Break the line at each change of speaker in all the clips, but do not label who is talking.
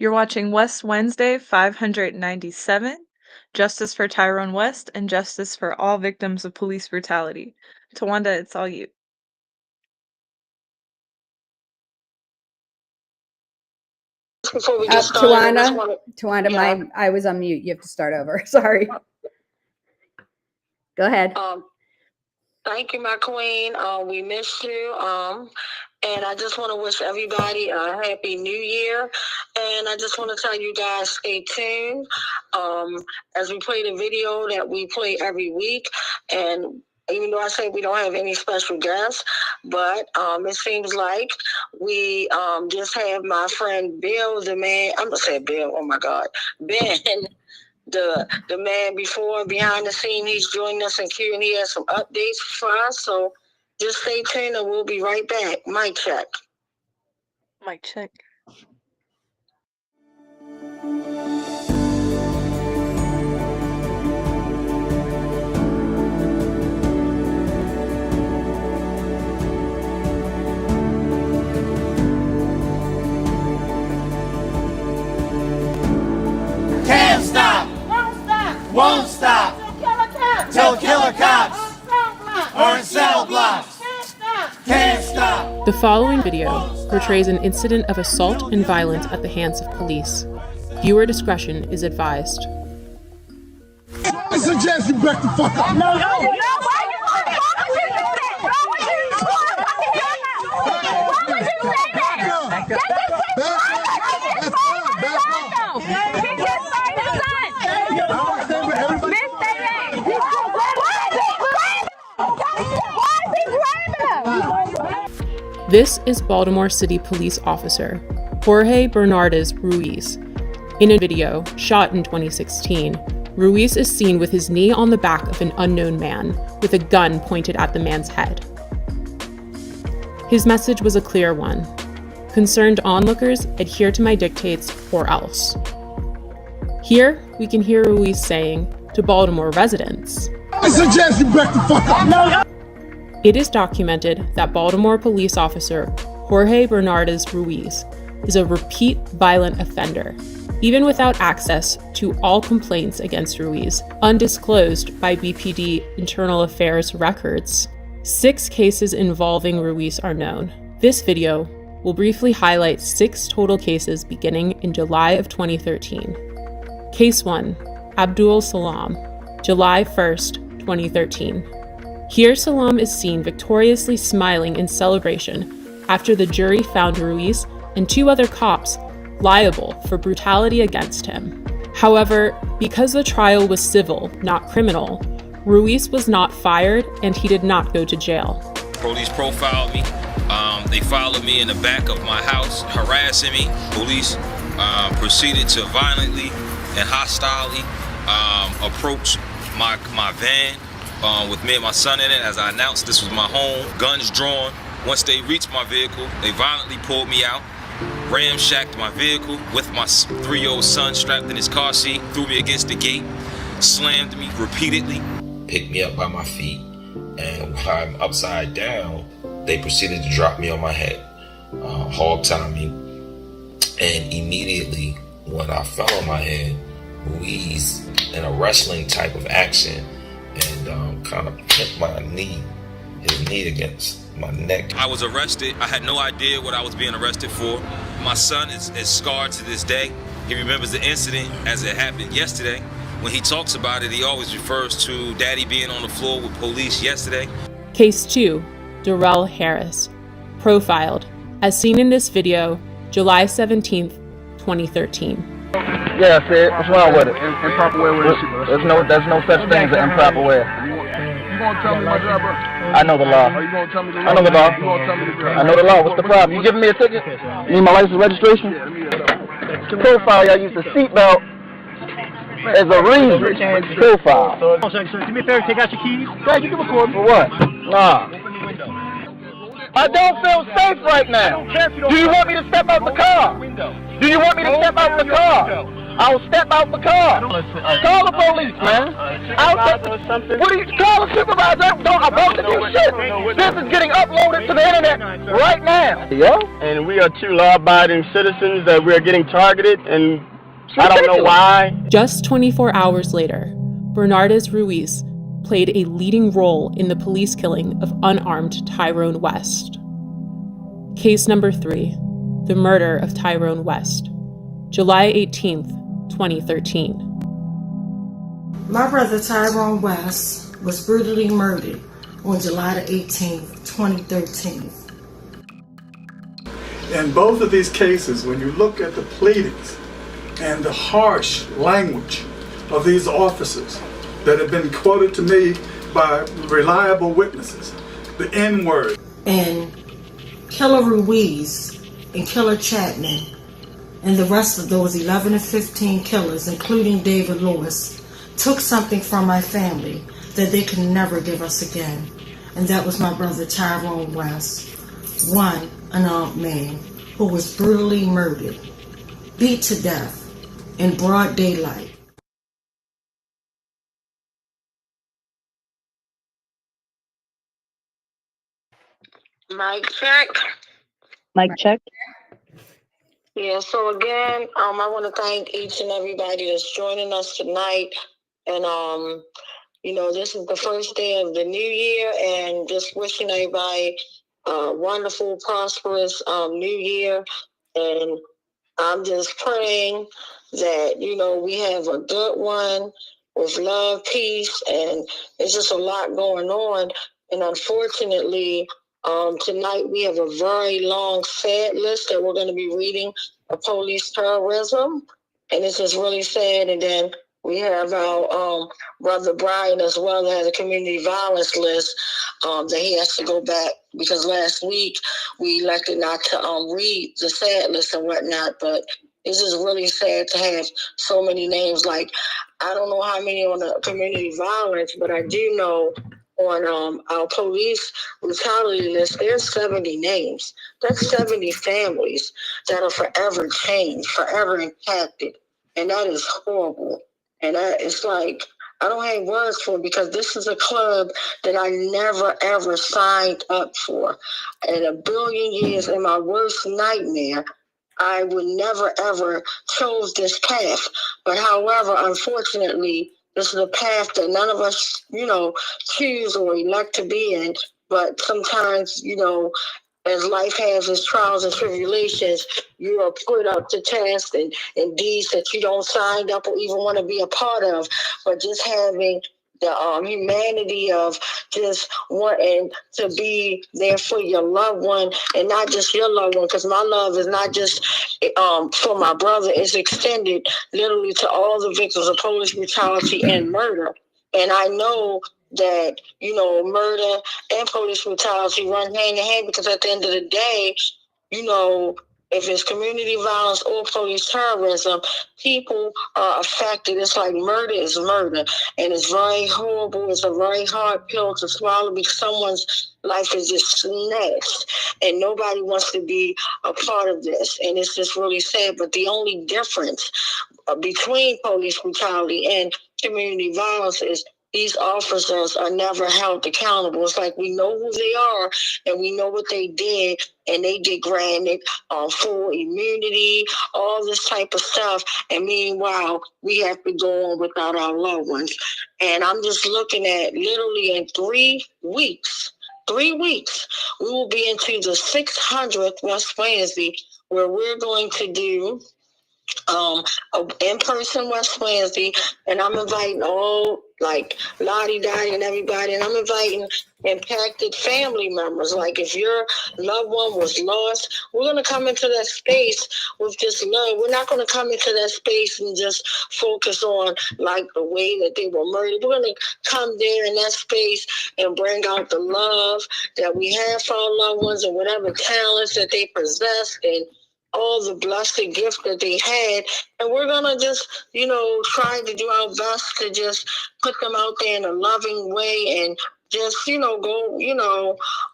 You're watching West Wednesday 597, Justice for Tyrone West and Justice for All Victims of Police Brutality. Tawanda, it's all you.
Before we get started,
Tawanda, I was on mute. You have to start over. Sorry. Go ahead.
Thank you, my queen. We missed you. And I just want to wish everybody a happy new year. And I just want to tell you guys, stay tuned as we play the video that we play every week. And even though I say we don't have any special guests, but it seems like we just have my friend Bill, the man. I'm going to say Bill. Oh, my God. Ben. The man before behind the scene, he's joining us in Q and he has some updates for us. So just stay tuned and we'll be right back. Mic check.
Mic check.
Can't stop. Won't stop till killer cops are in cell blocks. Can't stop.
The following video portrays an incident of assault and violence at the hands of police. Viewer discretion is advised.
I suggest you back the fuck up. No.
This is Baltimore City Police Officer Jorge Bernardes Ruiz. In a video shot in 2016, Ruiz is seen with his knee on the back of an unknown man with a gun pointed at the man's head. His message was a clear one. Concerned onlookers, adhere to my dictates or else. Here, we can hear Ruiz saying to Baltimore residents,
I suggest you back the fuck up. No.
It is documented that Baltimore police officer Jorge Bernardes Ruiz is a repeat violent offender, even without access to all complaints against Ruiz, undisclosed by BPD Internal Affairs records. 6 cases involving Ruiz are known. This video will briefly highlight 6 total cases beginning in July of 2013. Case 1, Abdul Salam, July 1st, 2013. Here Salam is seen victoriously smiling in celebration after the jury found Ruiz and 2 other cops liable for brutality against him. However, because the trial was civil, not criminal, Ruiz was not fired and he did not go to jail.
Police profiled me. They followed me in the back of my house, harassing me. Police proceeded to violently and hostilely approach my van with me and my son in it. As I announced, this was my home, guns drawn. Once they reached my vehicle, they violently pulled me out, ramshacked my vehicle with my 3-year-old son strapped in his car seat, threw me against the gate, slammed me repeatedly. Picked me up by my feet, and while I'm upside down, they proceeded to drop me on my head, hog-tie me, and immediately when I fell on my head, Ruiz, in a wrestling type of action, and kind of hit his knee against my neck. I was arrested. I had no idea what I was being arrested for. My son is scarred to this day. He remembers the incident as it happened yesterday. When he talks about it, he always refers to Daddy being on the floor with police yesterday.
Case 2, Darrell Harris, profiled, as seen in this video, July 17th, 2013.
Yeah, Sid, what's wrong with it? Improper way with it. There's no such thing as an improper way.
You gonna tell me my job, bro?
I know the law.
Are you gonna tell me the law?
I know the law.
You gonna tell me the
I know the law. What's the problem? You giving me a ticket? You need my license registration?
Yeah, let me get it up.
Profile, y'all use the seatbelt as a reason. Profile.
Hold on a second, sir. Do me a favor, take out your keys.
Dad, you can record me. For what? Nah. I don't feel safe right now. Do you want me to step out the car? Do you want me to step out the car? I'll step out the car. Call the police, man. What do you call a supervisor? Don't about to do shit. This is getting uploaded to the internet right now. Yeah?
And we are two law-abiding citizens that we are getting targeted, and I don't know why.
Just 24 hours later, Bernardez Ruiz played a leading role in the police killing of unarmed Tyrone West. Case number 3, the murder of Tyrone West, July 18th, 2013.
My brother Tyrone West was brutally murdered on July the 18th, 2013.
In both of these cases, when you look at the pleadings and the harsh language of these officers that have been quoted to me by reliable witnesses, the N-word.
And Killer Ruiz and Killer Chapman and the rest of those 11 to 15 killers, including David Lewis, took something from my family that they could never give us again. And that was my brother Tyrone West, one unarmed man who was brutally murdered, beat to death in broad daylight.
Mic check.
Mic check.
Yeah, so again, I want to thank each and everybody that's joining us tonight. And, this is the first day of the new year, and just wishing everybody a wonderful, prosperous new year. And I'm just praying that, we have a good one with love, peace, and there's just a lot going on. And unfortunately, tonight we have a very long, sad list that we're going to be reading of police terrorism, and it's just really sad. And then we have our brother Brian as well, that has a community violence list that he has to go back, because last week we elected not to read the sad list and whatnot, but it's just really sad to have so many names. Like, I don't know how many on the community violence, but I do know on our police brutality list, there's 70 names. That's 70 families that are forever changed, forever impacted. And that is horrible. And it's like, I don't have words for it, because this is a club that I never, ever signed up for. In a billion years, in my worst nightmare, I would never, ever chose this path. But however, unfortunately, this is a path that none of us, choose or elect to be in. But sometimes, as life has its trials and tribulations, you are put up to tasks and deeds that you don't sign up or even want to be a part of. But just having the humanity of just wanting to be there for your loved one, and not just your loved one, because my love is not just for my brother, it's extended literally to all the victims of police brutality and murder. And I know that, murder and police brutality run hand in hand, because at the end of the day, if it's community violence or police terrorism, people are affected. It's like murder is murder. And it's very horrible. It's a very hard pill to swallow, because someone's life is just snatched. And nobody wants to be a part of this. And it's just really sad. But the only difference between police brutality and community violence is these officers are never held accountable. It's like we know who they are and we know what they did, and they get granted full immunity, all this type of stuff. And meanwhile, we have to go on without our loved ones. And I'm just looking at literally in 3 weeks, we will be into the 600th West Wednesday, where we're going to do in-person West Wednesday, and I'm inviting all, like, Lottie Dottie and everybody, and I'm inviting impacted family members. Like, if your loved one was lost, we're going to come into that space with just love. We're not going to come into that space and just focus on, like, the way that they were murdered. We're going to come there in that space and bring out the love that we have for our loved ones, and whatever talents that they possess, and all the blessed gifts that they had. And we're going to just, try to do our best to just put them out there in a loving way, and just, go,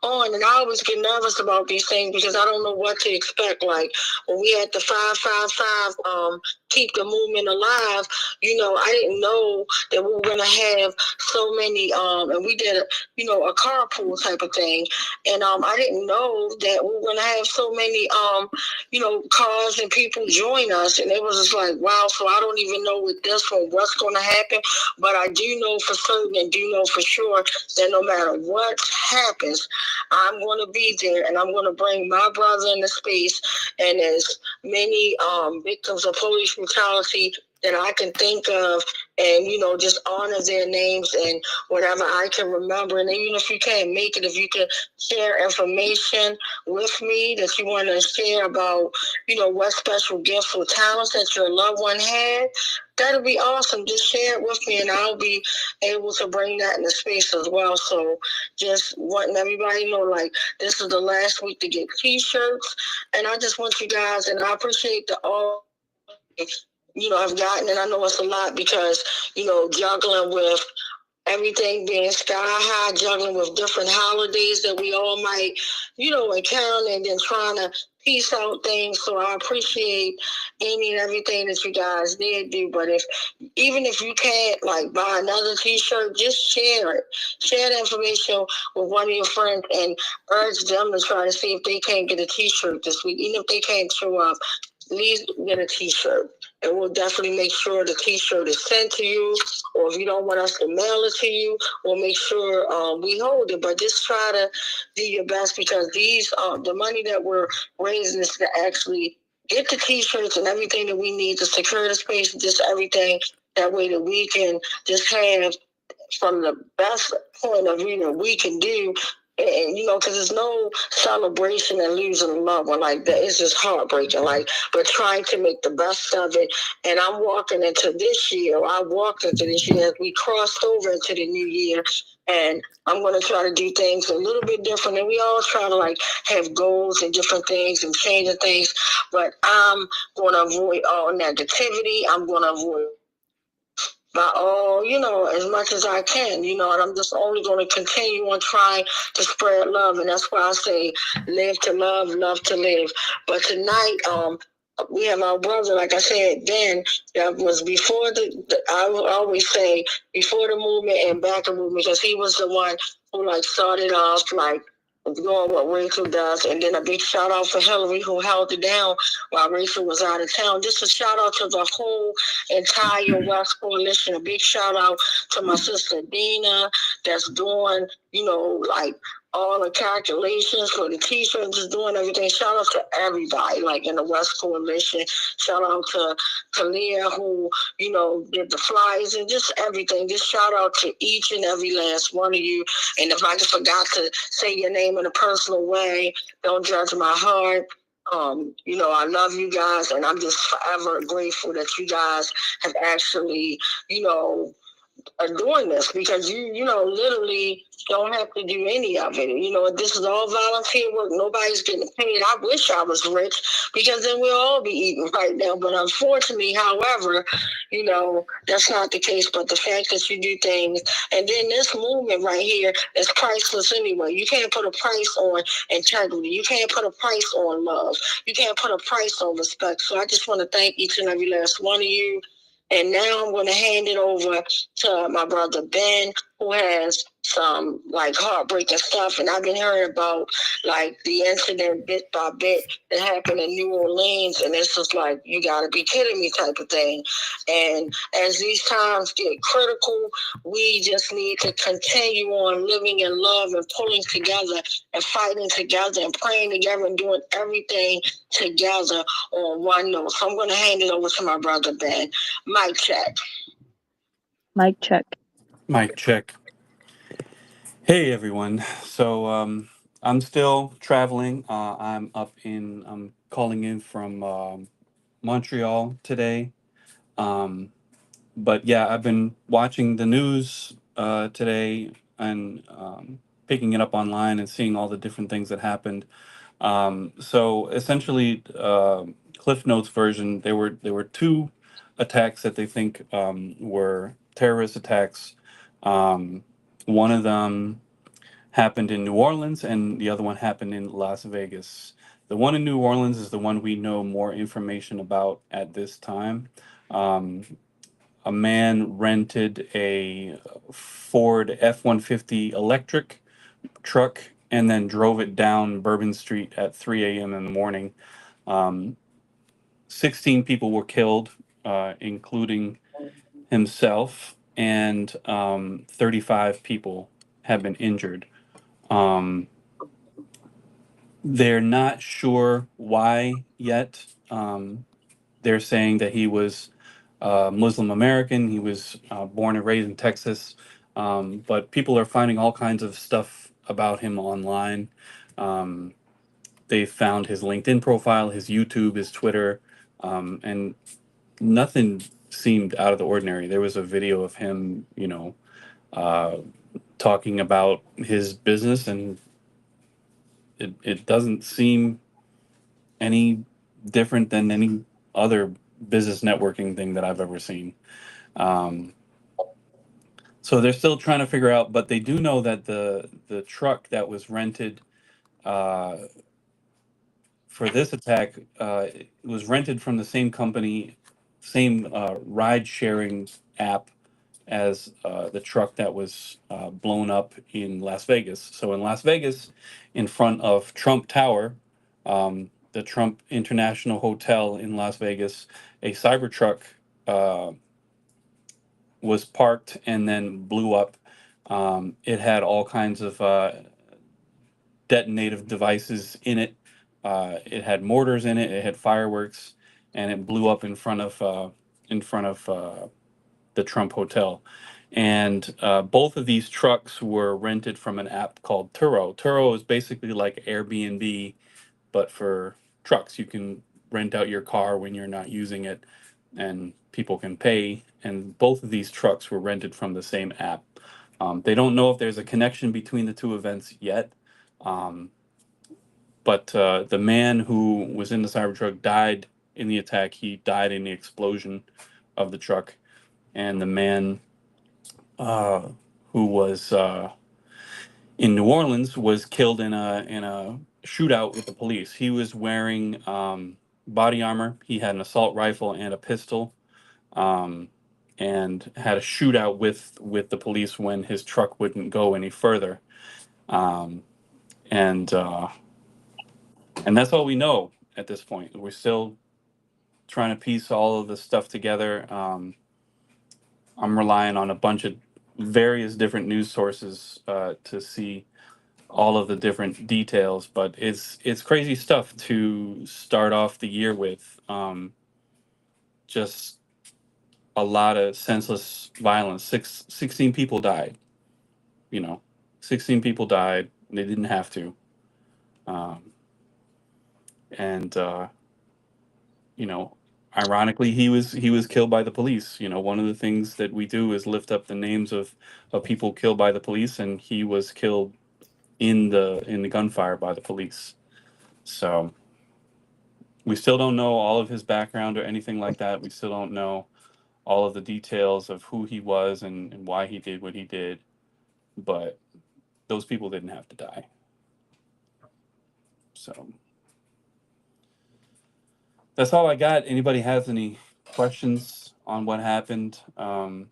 on. And I always get nervous about these things, because I don't know what to expect. Like, when we had the 555 keep the movement alive. I didn't know that we were going to have so many, and we did, a carpool type of thing. And I didn't know that we were going to have so many, cars and people join us. And it was just like, wow, so I don't even know with this one what's going to happen. But I do know for certain and do know for sure that no matter what happens, I'm going to be there and I'm going to bring my brother into space. And as many victims of police brutality that I can think of, and just honor their names and whatever I can remember. And even if you can't make it, if you can share information with me that you want to share about what special gifts or talents that your loved one had, that'll be awesome. Just share it with me and I'll be able to bring that into space as well. So just wanting everybody to know, like, this is the last week to get t-shirts, and I just want you guys, and I appreciate the all I've gotten, and I know it's a lot because, juggling with everything being sky high, juggling with different holidays that we all might, encounter, and then trying to piece out things. So I appreciate any and everything that you guys did do. But even if you can't buy another t-shirt, just share it. Share the information with one of your friends and urge them to try to see if they can't get a t-shirt this week. Even if they can't show up, at least get a t-shirt. And we'll definitely make sure the t-shirt is sent to you. Or if you don't want us to mail it to you, we'll make sure we hold it. But just try to do your best, because these the money that we're raising is to actually get the t-shirts and everything that we need to secure the space, just everything that way that we can just have from the best point of view that we can do. And because there's no celebration and losing a loved one like that. It's just heartbreaking. But trying to make the best of it. And I'm walking into this year. I walked into this year as we crossed over into the new year. And I'm going to try to do things a little bit different. And we all try to have goals and different things and changing things. But I'm going to avoid all negativity. I'm going to avoid by all, as much as I can, and I'm just only going to continue on trying to spread love. And that's why I say live to love to live. But tonight, we have our brother, like I said, Ben, that was before I will always say before the movement and back the movement, because he was the one who started off doing what Rachel does. And then a big shout out for Hillary, who held it down while Rachel was out of town. Just a shout out to the whole entire West Coalition. A big shout out to my sister Dina, that's doing, all the calculations for the t-shirts, just doing everything. Shout out to everybody, in the West Coalition. Shout out to Kalia, who, did the flyers and just everything. Just shout out to each and every last one of you. And if I just forgot to say your name in a personal way, don't judge my heart. I love you guys, and I'm just forever grateful that you guys have actually, are doing this, because you literally don't have to do any of it. This is all volunteer work. Nobody's getting paid. I wish I was rich, because then we'll all be eating right now. But unfortunately, however, that's not the case. But the fact that you do things, and then this movement right here is priceless anyway. You can't put a price on integrity. You can't put a price on love. You can't put a price on respect. So I just want to thank each and every last one of you. And now I'm going to hand it over to my brother Ben, who has some heartbreaking stuff. And I've been hearing about the incident bit by bit that happened in New Orleans. And it's just you got to be kidding me type of thing. And as these times get critical, we just need to continue on living in love and pulling together and fighting together and praying together and doing everything together on one note. So I'm going to hand it over to my brother Ben. Mic check.
Mic check.
Mic check. Hey everyone. So I'm still traveling. I'm calling in from Montreal today. But yeah, I've been watching the news today and picking it up online and seeing all the different things that happened. So essentially, Cliff Notes version, there were two attacks that they think were terrorist attacks. One of them happened in New Orleans, and the other one happened in Las Vegas. The one in New Orleans is the one we know more information about at this time. A man rented a Ford F-150 electric truck and then drove it down Bourbon Street at 3 a.m. in the morning. 16 people were killed, including himself, and 35 people have been injured. They're not sure why yet. They're saying that he was Muslim American. He was born and raised in Texas. But people are finding all kinds of stuff about him online. They found his LinkedIn profile, his YouTube, his Twitter, and nothing seemed out of the ordinary. There was a video of him, talking about his business, and it doesn't seem any different than any other business networking thing that I've ever seen. So they're still trying to figure out, but they do know that the truck that was rented for this attack was rented from the same company, same ride sharing app as the truck that was blown up in Las Vegas. So in Las Vegas, in front of Trump Tower, the Trump International Hotel in Las Vegas, a Cybertruck was parked and then blew up. It had all kinds of detonative devices in it. It had mortars in it. It had fireworks, and it blew up in front of the Trump Hotel. And both of these trucks were rented from an app called Turo. Turo is basically like Airbnb, but for trucks. You can rent out your car when you're not using it, and people can pay. And both of these trucks were rented from the same app. They don't know if there's a connection between the two events yet. But the man who was in the Cybertruck died in the attack. He died in the explosion of the truck. And the man who was in New Orleans was killed in a shootout with the police. He was wearing body armor. He had an assault rifle and a pistol, and had a shootout with the police when his truck wouldn't go any further. And that's all we know at this point. We're still trying to piece all of this stuff together. I'm relying on a bunch of various different news sources to see all of the different details, but it's crazy stuff to start off the year with. Just a lot of senseless violence. 16 people died. 16 people died. They didn't have to. And ironically, he was killed by the police. One of the things that we do is lift up the names of people killed by the police, and he was killed in the gunfire by the police. So we still don't know all of his background or anything like that. We still don't know all of the details of who he was and why he did what he did. But those people didn't have to die. So that's all I got. Anybody has any questions on what happened? I'm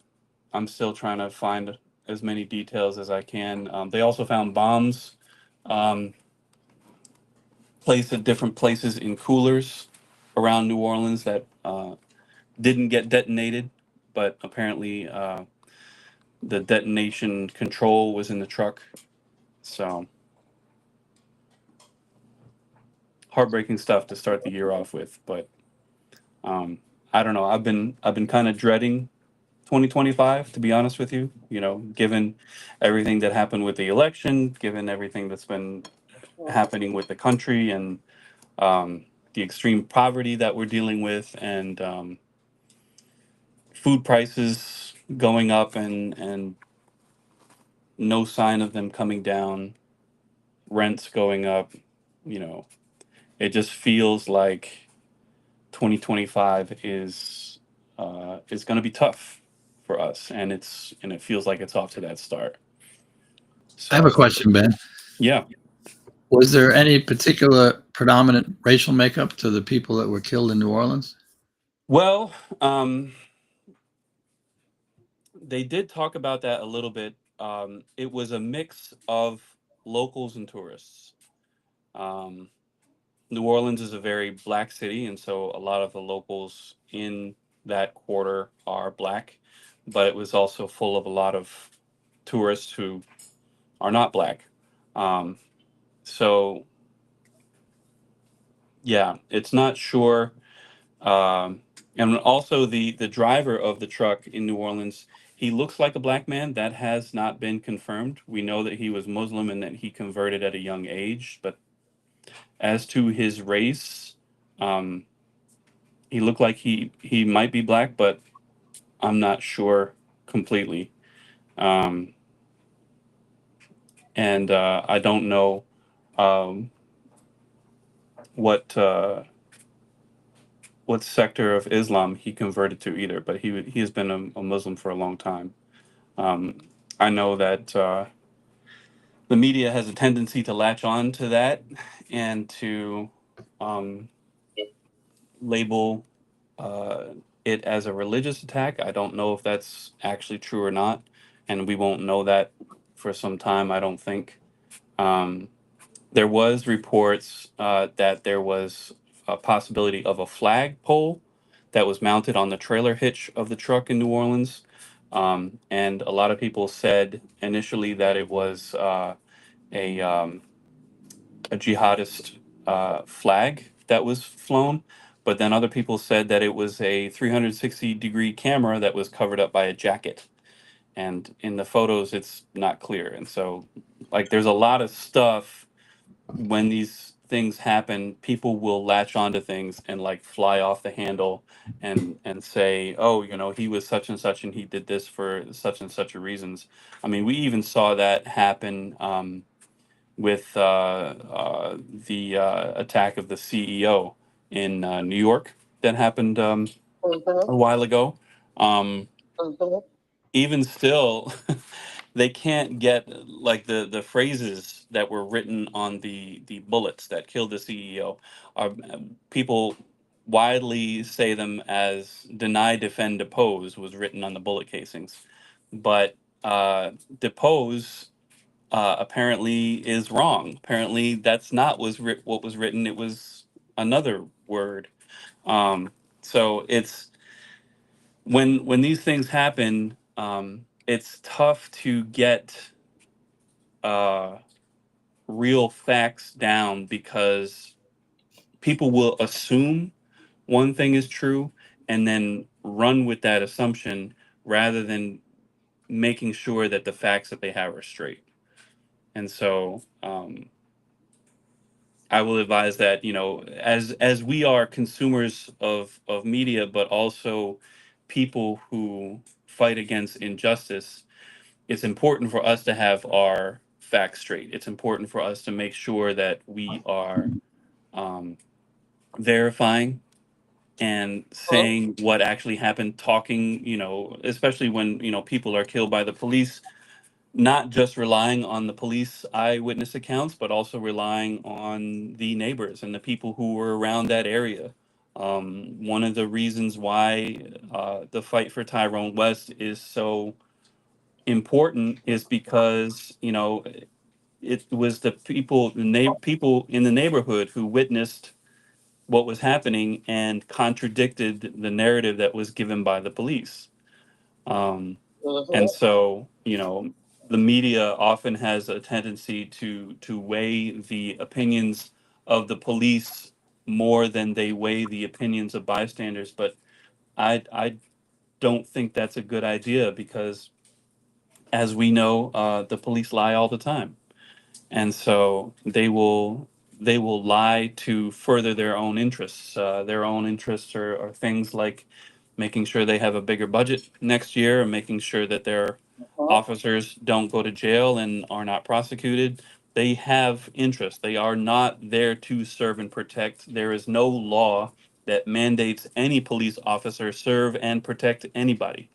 still trying to find as many details as I can. They also found bombs placed at different places in coolers around New Orleans that didn't get detonated, but apparently the detonation control was in the truck. So heartbreaking stuff to start the year off with, but I don't know. I've been kind of dreading 2025, to be honest with you. Given everything that happened with the election, given everything that's been happening with the country, and the extreme poverty that we're dealing with, and food prices going up, and no sign of them coming down, rents going up. It just feels like 2025 is going to be tough for us, and it feels like it's off to that start. So,
I have a question, Ben.
Yeah.
Was there any particular predominant racial makeup to the people that were killed in New Orleans?
Well, they did talk about that a little bit. It was a mix of locals and tourists. Um, New Orleans is a very black city, and so a lot of the locals in that quarter are black, but it was also full of a lot of tourists who are not black. Um, so yeah, it's not sure. And also the driver of the truck in New Orleans, he looks like a black man. That has not been confirmed. We know that he was Muslim and that he converted at a young age, but as to his race, um, he looked like he might be black, but I'm not sure completely. Um, and I don't know um, what what sector of Islam he converted to either, but he has been a Muslim for a long time. Um, I know that the media has a tendency to latch on to that and to um, label uh, it as a religious attack. I don't know if that's actually true or not, and we won't know that for some time, I don't think. Um, there was reports that there was a possibility of a flagpole that was mounted on the trailer hitch of the truck in New Orleans. And a lot of people said initially that it was a, um, a jihadist flag that was flown, but then other people said that it was a 360-degree camera that was covered up by a jacket. And in the photos, it's not clear. And so, like, there's a lot of stuff when these things happen, people will latch onto things and like fly off the handle and say, oh, you know, he was such and such and he did this for such and such a reasons. I mean, we even saw that happen with the attack of the CEO in New York that happened a while ago. Um, Even still, they can't get like the phrases that were written on the bullets that killed the CEO. Are people widely say them as deny, defend, depose was written on the bullet casings, but depose apparently is wrong. Apparently, that's not what was written. It was another word. Um, so it's when these things happen, it's tough to get uh, real facts down because people will assume one thing is true and then run with that assumption rather than making sure that the facts that they have are straight. And so I will advise that, you know, as we are consumers of media, but also people who fight against injustice, it's important for us to have our facts straight. It's important for us to make sure that we are um, verifying and saying what actually happened, talking, you know, especially when, you know, people are killed by the police, not just relying on the police eyewitness accounts, but also relying on the neighbors and the people who were around that area. One of the reasons why the fight for Tyrone West is so important is because, you know, it was the people, people in the neighborhood who witnessed what was happening and contradicted the narrative that was given by the police. And so, you know, the media often has a tendency to weigh the opinions of the police more than they weigh the opinions of bystanders. But I don't think that's a good idea because, as we know, the police lie all the time, and so they will lie to further their own interests. Their own interests are things like making sure they have a bigger budget next year and making sure that their officers don't go to jail and are not prosecuted. They have interests. They are not there to serve and protect. There is no law that mandates any police officer serve and protect anybody.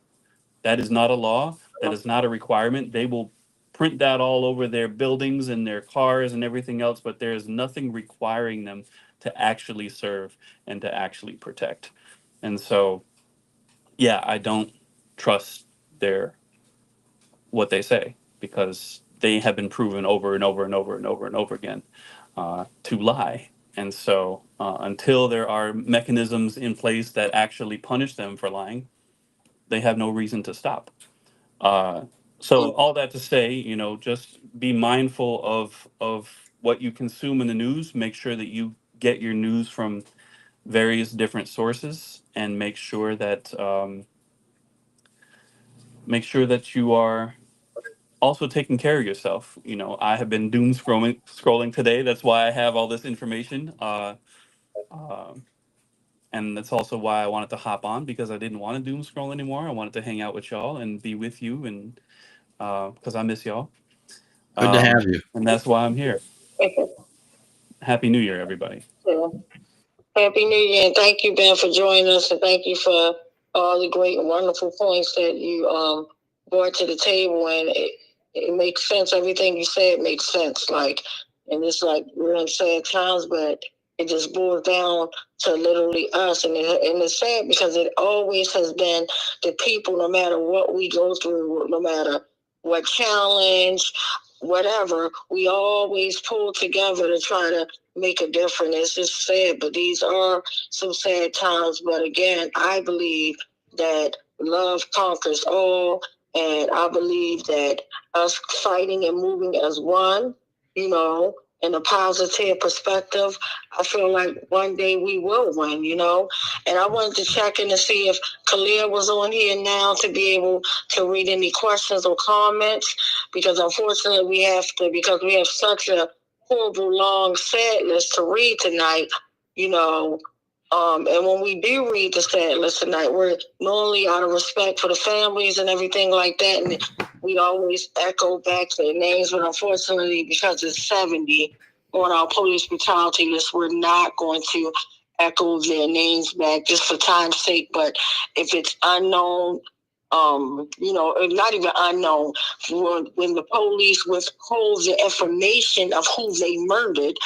That is not a law. That is not a requirement. They will print that all over their buildings and their cars and everything else, but there is nothing requiring them to actually serve and to actually protect. And so, yeah, I don't trust their what they say, because they have been proven over and over and over and over and over again to lie. And so, until there are mechanisms in place that actually punish them for lying, they have no reason to stop. Uh, so, all that to say, just be mindful of what you consume in the news. Make sure that you get your news from various different sources, and make sure that you are also taking care of yourself. I have been doom scrolling today. That's why I have all this information. Uh, and that's also why I wanted to hop on, because I didn't want to doom scroll anymore. I wanted to hang out with y'all and be with you, and because I miss y'all.
Good to have you.
And that's why I'm here. Happy New Year, everybody.
Happy New Year, and thank you, Ben, for joining us, and thank you for all the great and wonderful points that you brought to the table. And it makes sense. Everything you said makes sense. And it's like we're in sad times, but it just boils down to literally us. And it's sad because it always has been the people, no matter what we go through, no matter what challenge, whatever, we always pull together to try to make a difference. It's just sad, but these are some sad times. But again, I believe that love conquers all, and I believe that us fighting and moving as one, in a positive perspective, I feel like one day we will win, And I wanted to check in to see if Kalia was on here now to be able to read any questions or comments, because unfortunately because we have such a horrible long sad list to read tonight, and when we do read the sad list tonight, we're normally out of respect for the families and everything like that, and we always echo back to the names, but unfortunately, because it's 70 on our police brutality list, we're not going to echo their names back just for time's sake. But if it's unknown, not even unknown, when the police withhold the information of who they murdered,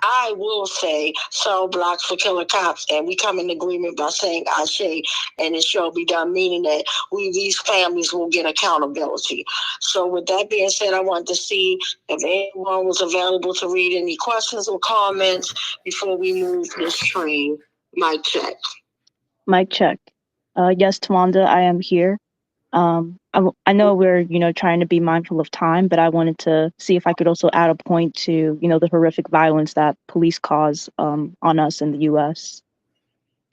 I will say cell blocks for killer cops, and we come in agreement by saying Ashe, and it shall be done, meaning that these families will get accountability. So with that being said, I want to see if anyone was available to read any questions or comments before we move this train. Mic check.
Mic check. Yes, Tawanda, I am here. I know we're, trying to be mindful of time, but I wanted to see if I could also add a point to, the horrific violence that police cause on us in the U.S.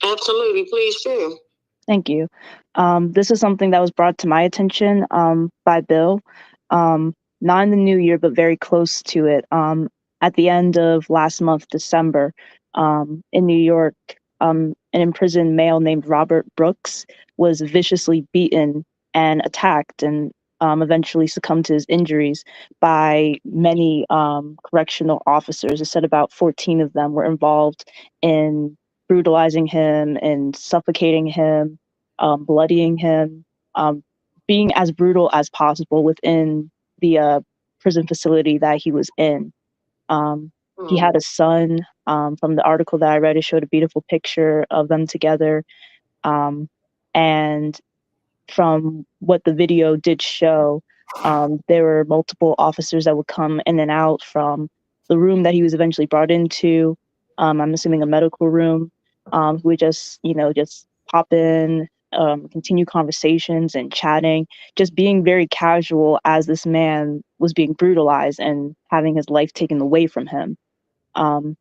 Absolutely, please do.
Thank you. This is something that was brought to my attention by Bill, not in the new year, but very close to it. At the end of last month, December, in New York, an imprisoned male named Robert Brooks was viciously beaten and attacked, and eventually succumbed to his injuries by many correctional officers. It said about 14 of them were involved in brutalizing him and suffocating him, bloodying him, being as brutal as possible within the prison facility that he was in. He had a son. From the article that I read, it showed a beautiful picture of them together. And from what the video did show, there were multiple officers that would come in and out from the room that he was eventually brought into. I'm assuming a medical room, who would just pop in, continue conversations and chatting, just being very casual as this man was being brutalized and having his life taken away from him. And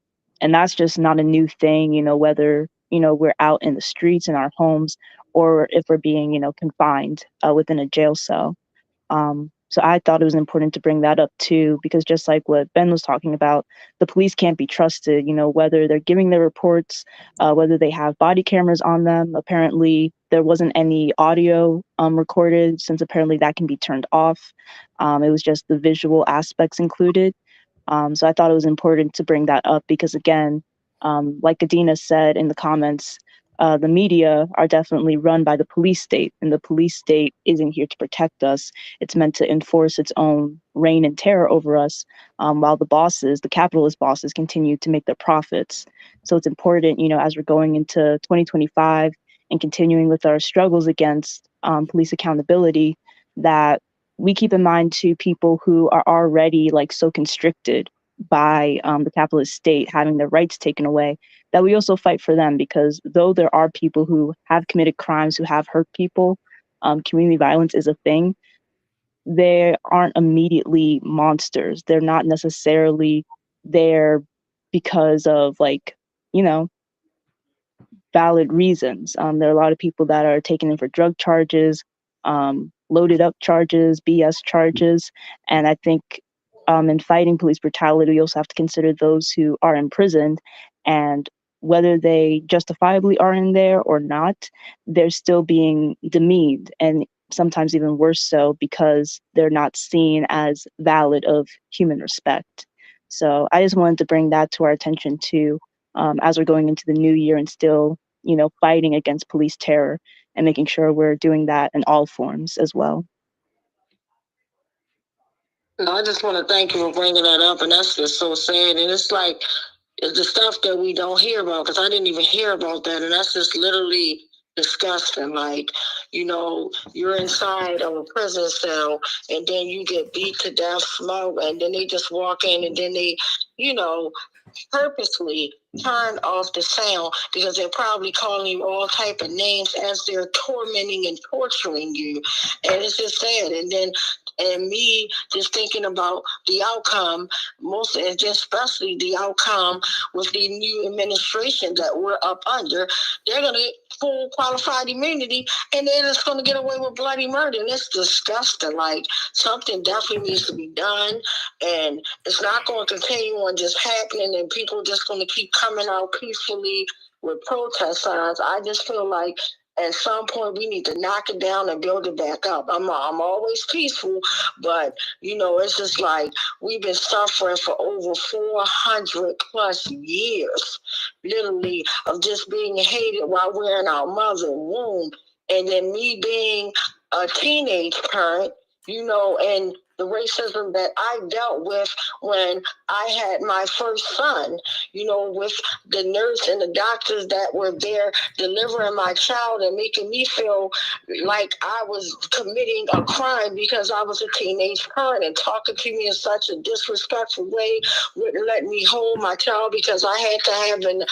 that's just not a new thing, whether, we're out in the streets in our homes or if we're being, confined within a jail cell. So I thought it was important to bring that up too, because just like what Ben was talking about, the police can't be trusted, whether they're giving their reports, whether they have body cameras on them. Apparently there wasn't any audio recorded, since apparently that can be turned off. It was just the visual aspects included. So I thought it was important to bring that up because, again, like Adina said in the comments, the media are definitely run by the police state, and the police state isn't here to protect us. It's meant to enforce its own reign and terror over us, while the bosses, the capitalist bosses, continue to make their profits. So it's important, as we're going into 2025 and continuing with our struggles against police accountability, that we keep in mind to people who are already like so constricted by the capitalist state having their rights taken away, that we also fight for them, because though there are people who have committed crimes, who have hurt people, community violence is a thing. They aren't immediately monsters. They're not necessarily there because of valid reasons. There are a lot of people that are taken in for drug charges, loaded up charges, BS charges. And I think in fighting police brutality, we also have to consider those who are imprisoned, and whether they justifiably are in there or not, they're still being demeaned, and sometimes even worse so because they're not seen as valid of human respect. So I just wanted to bring that to our attention too, as we're going into the new year and still, fighting against police terror and making sure we're doing that in all forms as well.
No, I just want to thank you for bringing that up, and that's just so sad. And it's like, it's the stuff that we don't hear about, because I didn't even hear about that, and that's just literally disgusting. Like, you're inside of a prison cell, and then you get beat to death, smoke, and then they just walk in, and then they, purposely turn off the sound, because they're probably calling you all type of names as they're tormenting and torturing you. And it's just sad. And me just thinking about the outcome, and just especially the outcome with the new administration that we're up under, they're going to get full qualified immunity, and they're just going to get away with bloody murder. And it's disgusting. Like, something definitely needs to be done, and it's not going to continue on just happening, and people just going to keep coming out peacefully with protest signs. I just feel like at some point we need to knock it down and build it back up. I'm always peaceful, but it's just like we've been suffering for over 400 plus years, literally, of just being hated while we're in our mother's womb. And then me being a teenage parent, and the racism that I dealt with when I had my first son, with the nurse and the doctors that were there delivering my child and making me feel like I was committing a crime because I was a teenage parent, and talking to me in such a disrespectful way, wouldn't let me hold my child because I had to have an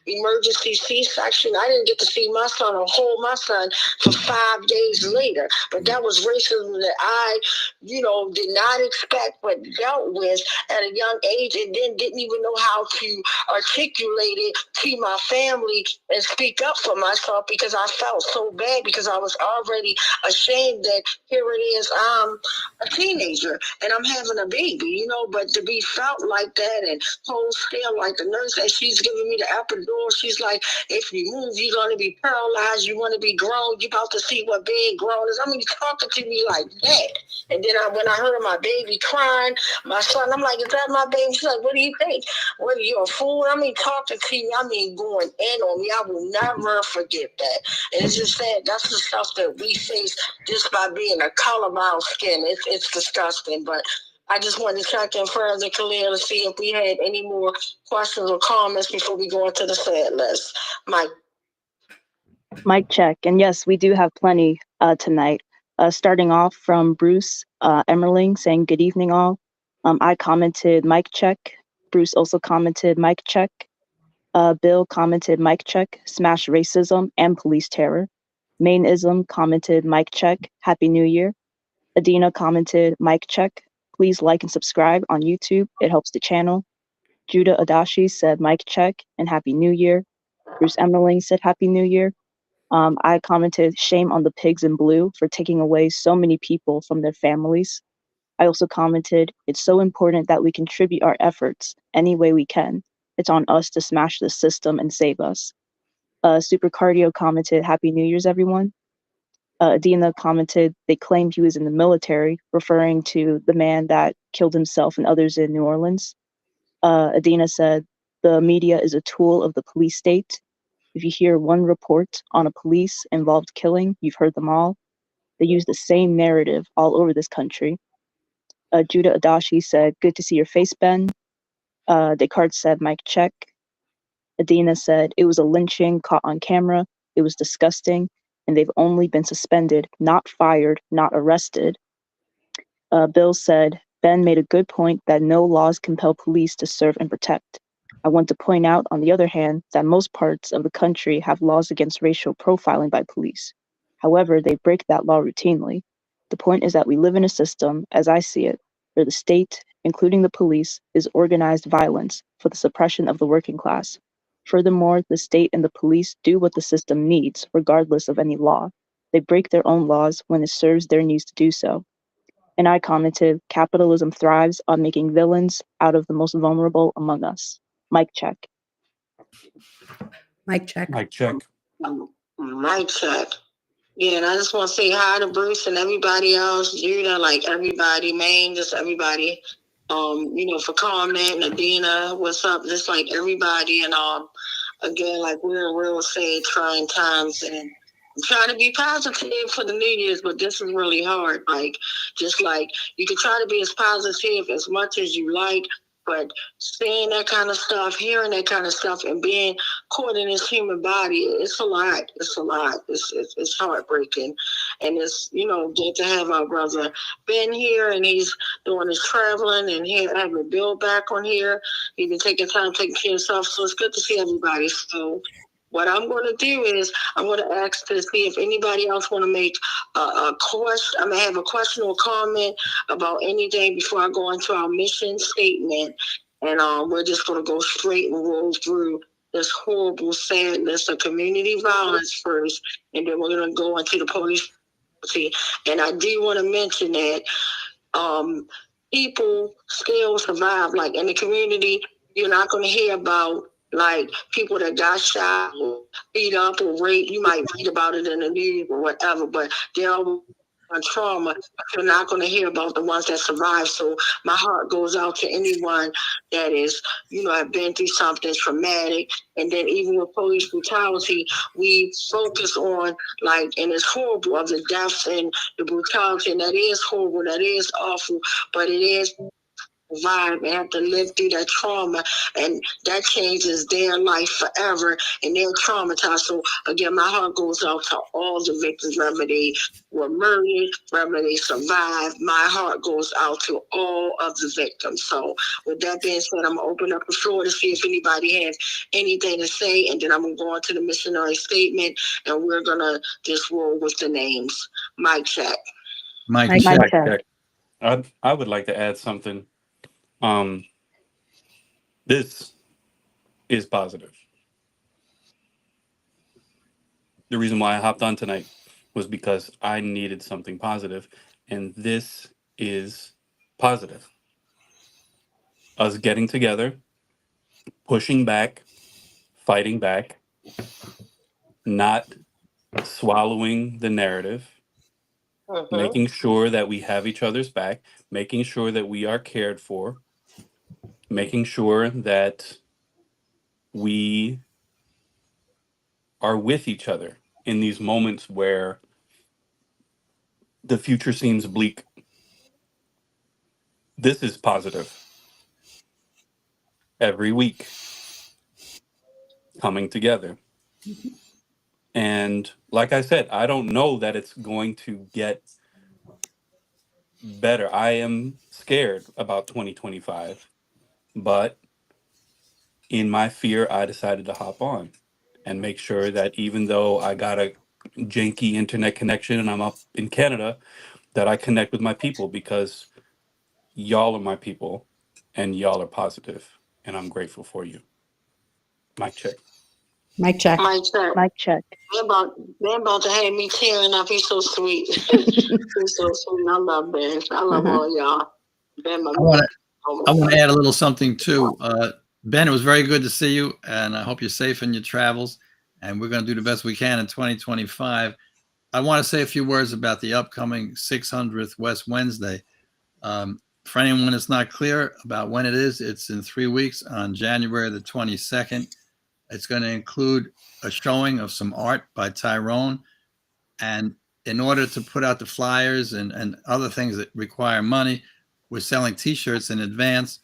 emergency C-section. I didn't get to see my son or hold my son for 5 days later. But that was racism that I did not expect, but dealt with at a young age, and then didn't even know how to articulate it to my family and speak up for myself, because I felt so bad, because I was already ashamed that here it is, I'm a teenager and I'm having a baby, but to be felt like that and hold still, like the nurse that she's giving me the epidural, she's like, if you move, you're going to be paralyzed, you want to be grown, you're about to see what being grown is. I mean, talking to me like that. And then when I heard my baby crying, my son, I'm like, is that my baby? She's like, what do you think? What are you, a fool? I mean, talking to me, going in on me. I will never forget that. And it's just sad. That's the stuff that we face just by being a color of our skin. It's disgusting. But I just wanted to check in further, Khalil, to see if we had any more questions or comments before we go into the sad list. Mike.
Mic check. And yes, we do have plenty tonight. Starting off from Bruce Emmerling saying, good evening all. I commented mic check. Bruce also commented mic check. Bill commented mic check, smash racism and police terror. Mainism commented mic check, Happy New Year. Adina commented mic check, please like and subscribe on YouTube, it helps the channel. Judah Adashi said mic check and Happy New Year. Bruce Emmerling said Happy New Year. I commented shame on the pigs in blue for taking away so many people from their families. I also commented, it's so important that we contribute our efforts any way we can. It's on us to smash the system and save us. Super Cardio commented, Happy New Year's, everyone. Adina commented, they claimed he was in the military, referring to the man that killed himself and others in New Orleans. Adina said, the media is a tool of the police state. If you hear one report on a police-involved killing, you've heard them all. They use the same narrative all over this country. Judah Adashi said, "Good to see your face, Ben." Descartes said, "Mic check." Adina said, "It was a lynching caught on camera. It was disgusting, and they've only been suspended, not fired, not arrested." Bill said, "Ben made a good point that no laws compel police to serve and protect. I want to point out, on the other hand, that most parts of the country have laws against racial profiling by police. However, they break that law routinely. The point is that we live in a system, as I see it, where the state, including the police, is organized violence for the suppression of the working class. Furthermore, the state and the police do what the system needs, regardless of any law. They break their own laws when it serves their needs to do so." And I commented, "Capitalism thrives on making villains out of the most vulnerable among us." Mic check.
Mic check.
Mic check.
Mic check. Yeah, and I just want to say hi to Bruce and everybody else, Judah, like everybody, Maine, just everybody. For commenting, Adina, what's up? Just like everybody, and again, like we're in real sad, trying times, and I'm trying to be positive for the New Year's, but this is really hard. Like, just like you can try to be as positive as much as you like, but seeing that kind of stuff, hearing that kind of stuff, and being caught in this human body, it's a lot. It's a lot. It's heartbreaking. And it's, good to have our brother Ben here, and he's doing his traveling, and having Bill back on here. He's been taking time taking care of himself, so it's good to see everybody. So what I'm going to do is I'm going to ask to see if anybody else want to make a question. I'm going to have a question or comment about anything before I go into our mission statement. And we're just going to go straight and roll through this horrible sadness of community violence first, and then we're going to go into the police. And I do want to mention that people still survive. Like in the community, you're not going to hear about like people that got shot or beat up or raped. You might read about it in the news or whatever, but they're on trauma. You're not going to hear about the ones that survive. So my heart goes out to anyone that is, have been through something traumatic. And then even with police brutality, we focus on and it's horrible of the deaths and the brutality, and that is horrible, that is awful, but it is survive and have to live through that trauma, and that changes their life forever, and they're traumatized. So again, my heart goes out to all the victims, whether they were murdered, whether they survived. My heart goes out to all of the victims. So with that being said, I'm gonna open up the floor to see if anybody has anything to say, and then I'm gonna go on to the missionary statement, and we're gonna just roll with the names. Mic check.
Mic check.
I would like to add something. This is positive. The reason why I hopped on tonight was because I needed something positive, and this is positive. Us getting together, pushing back, fighting back, not swallowing the narrative, making sure that we have each other's back, making sure that we are cared for, making sure that we are with each other in these moments where the future seems bleak. This is positive. Every week, coming together. And like I said, I don't know that it's going to get better. I am scared about 2025, but in my fear, I decided to hop on and make sure that even though I got a janky internet connection and I'm up in Canada, that I connect with my people, because y'all are my people and y'all are positive, and I'm grateful for you. Mic check.
Mic check.
Mic check.
Mic check.
They're about to have me tearing up. He's so sweet. He's so sweet. I love Ben. I love all y'all. Ben, my
I want to add a little something too. Ben, it was very good to see you, and I hope you're safe in your travels. And we're going to do the best we can in 2025. I want to say a few words about the upcoming 600th West Wednesday. For anyone that's not clear about when it is, it's in 3 weeks on January the 22nd. It's going to include a showing of some art by Tyrone. And in order to put out the flyers and other things that require money, we're selling T-shirts in advance.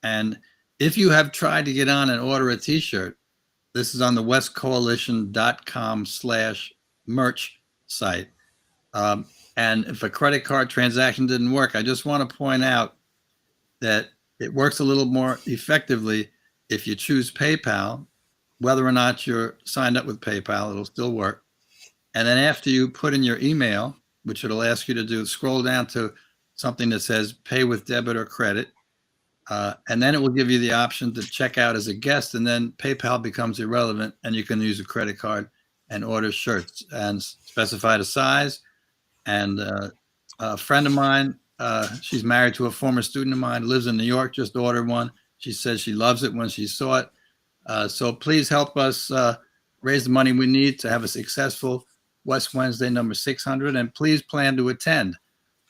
And if you have tried to get on and order a T-shirt, this is on the westcoalition.com/merch site. And if a credit card transaction didn't work, I just want to point out that it works a little more effectively if you choose PayPal. Whether or not you're signed up with PayPal, it'll still work. And then after you put in your email, which it'll ask you to do, scroll down to something that says pay with debit or credit. And then it will give you the option to check out as a guest, and then PayPal becomes irrelevant, and you can use a credit card and order shirts and specify the size. And a friend of mine, she's married to a former student of mine, lives in New York, just ordered one. She says she loves it when she saw it. So please help us raise the money we need to have a successful West Wednesday number 600. And please plan to attend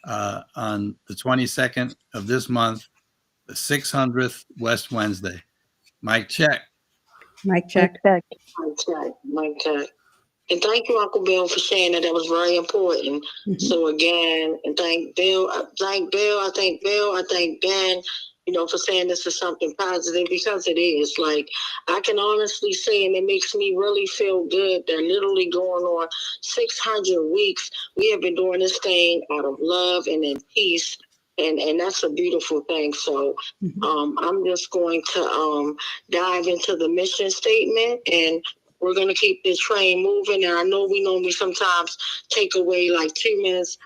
on the 22nd of this month, the 600th West Wednesday. Mic check.
Mic check.
Mic check. Mic check. And thank you, Uncle Bill, for saying that. That was very important. Mm-hmm. So again, and thank Bill. I thank Bill. I thank Ben, for saying this is something positive, because it is. Like, I can honestly say, and it makes me really feel good, they're literally going on 600 weeks. We have been doing this thing out of love and in peace. And that's a beautiful thing. So I'm just going to dive into the mission statement, and we're going to keep this train moving. And I know we normally sometimes take away like 2 minutes.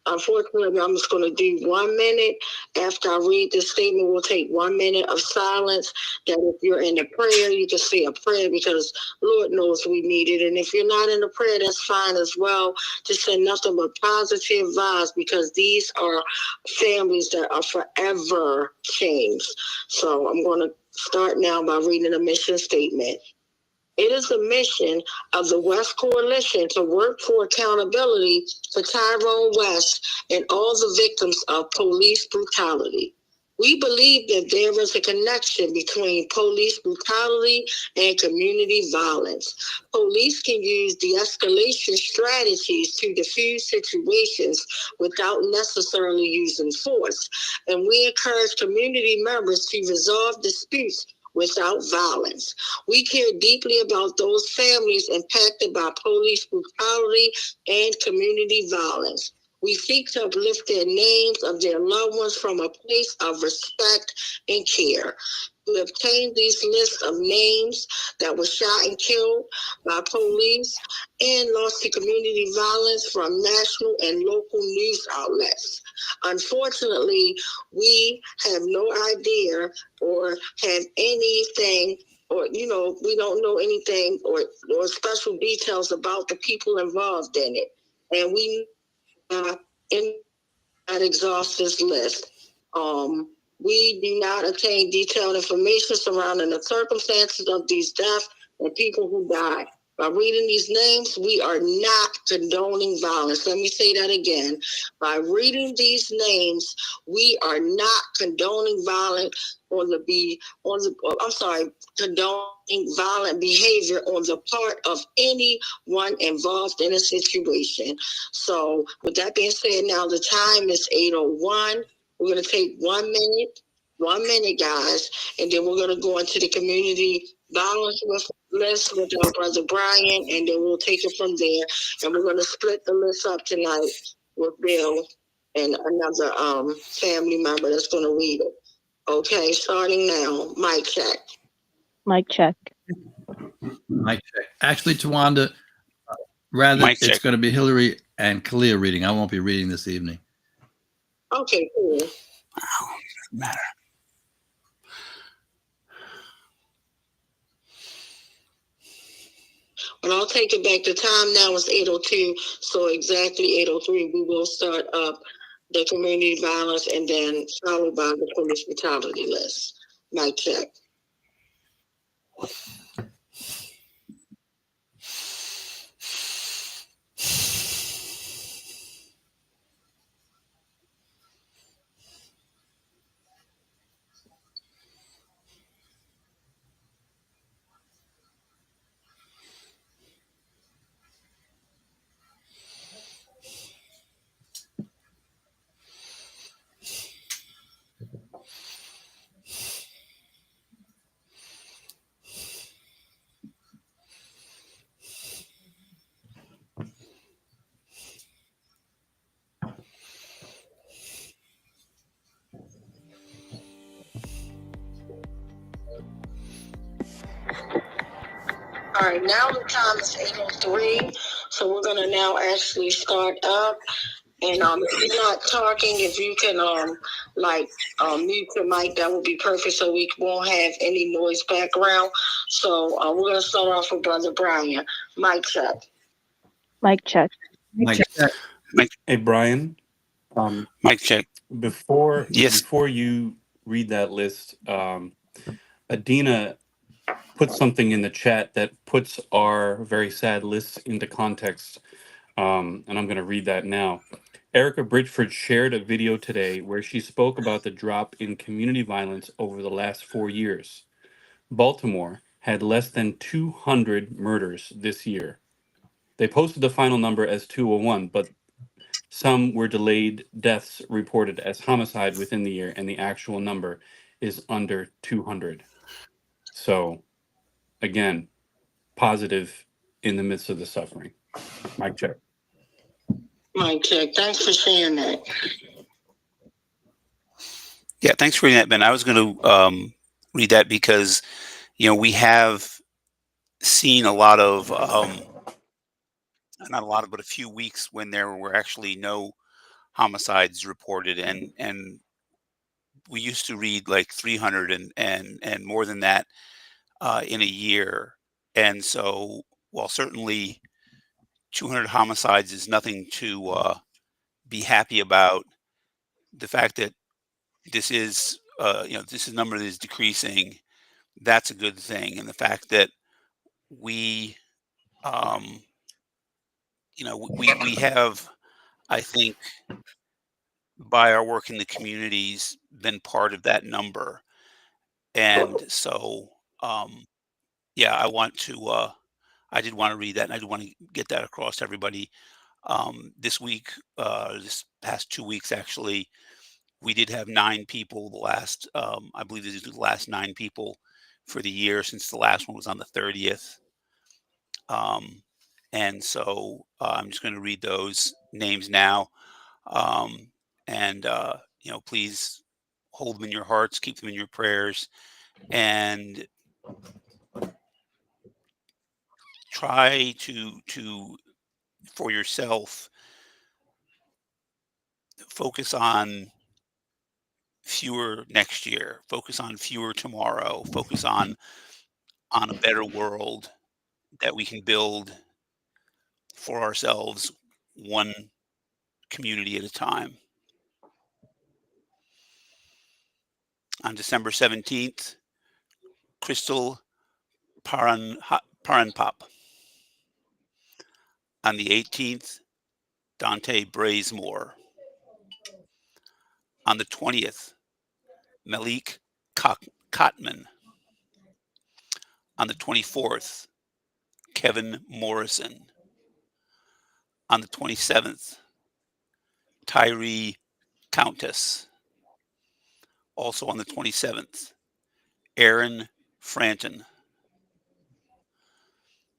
Unfortunately, I'm just going to do 1 minute. After I read this statement, we'll take 1 minute of silence. That if you're in a prayer, you can say a prayer, because Lord knows we need it. And if you're not in a prayer, that's fine as well. Just say nothing but positive vibes, because these are families that are forever changed. So I'm going to start now by reading a mission statement. It is the mission of the West Coalition to work for accountability for Tyrone West and all the victims of police brutality. We believe that there is a connection between police brutality and community violence. Police can use de-escalation strategies to diffuse situations without necessarily using force. And we encourage community members to resolve disputes without violence. We care deeply about those families impacted by police brutality and community violence. We seek to uplift their names of their loved ones from a place of respect and care. We obtained these lists of names that were shot and killed by police and lost to community violence from national and local news outlets. Unfortunately, we have no idea or have anything, or we don't know anything or special details about the people involved in it. And we not exhaust this list. We do not obtain detailed information surrounding the circumstances of these deaths and people who died. By reading these names, we are not condoning violence. Let me say that again. By reading these names, we are not condoning violence condoning violent behavior on the part of anyone involved in a situation. So with that being said, now the time is 8:01. We're going to take 1 minute, guys, and then we're going to go into the community violence list with our brother Brian, and then we'll take it from there. And we're going to split the list up tonight with Bill and another family member that's going to read it. Okay, starting now. Mic check.
Mic check.
Mic check. Actually, Tawanda, rather, it's going to be Hillary and Kalia reading. I won't be reading this evening.
Okay, cool.
Wow, doesn't matter.
But I'll take it back. The time now is 8:02, so exactly 8:03, we will start up the community violence and then followed by the police brutality list. Mic check. All right, now the time is 8:03, so we're gonna now actually start up. And if you're not talking, if you can mute your mic, that would be perfect, so we won't have any noise background. So we're gonna start off with Brother Brian. Mic check.
Mic check.
Mic check.
Hey, Brian.
Mic check.
Before
Yes.
you read that list, Adina put something in the chat that puts our very sad list into context, and I'm going to read that now. Erica Bridgeford shared a video today where she spoke about the drop in community violence over the last 4 years. Baltimore had less than 200 murders this year. They posted the final number as 201, but some were delayed deaths reported as homicide within the year, and the actual number is under 200. So, again, positive in the midst of the suffering. Mic check.
Mic check. Thanks for sharing that.
Yeah, thanks for reading that, Ben. I was going to read that because, we have seen a lot of, not a lot of, but a few weeks when there were actually no homicides reported, and we used to read like 300 and more than that in a year. And so, while certainly 200 homicides is nothing to be happy about, the fact that this is this is a number that is decreasing, that's a good thing. And the fact that we we have, I think, by our work in the communities, been part of that number. And so yeah, I did want to read that, and I did want to get that across to everybody. This week, this past 2 weeks actually, we did have 9 people. The last, I believe these are the last 9 people for the year, since the last one was on the 30th. And so I'm just going to read those names now. And please hold them in your hearts, keep them in your prayers, and try to for yourself focus on fewer next year, focus on fewer tomorrow, focus on a better world that we can build for ourselves, one community at a time. On December 17th, Crystal Paranpap. On the 18th, Dante Brazemore. On the 20th, Malik Kotman. On the 24th, Kevin Morrison. On the 27th, Tyree Countess. Also on the 27th, Aaron Franton.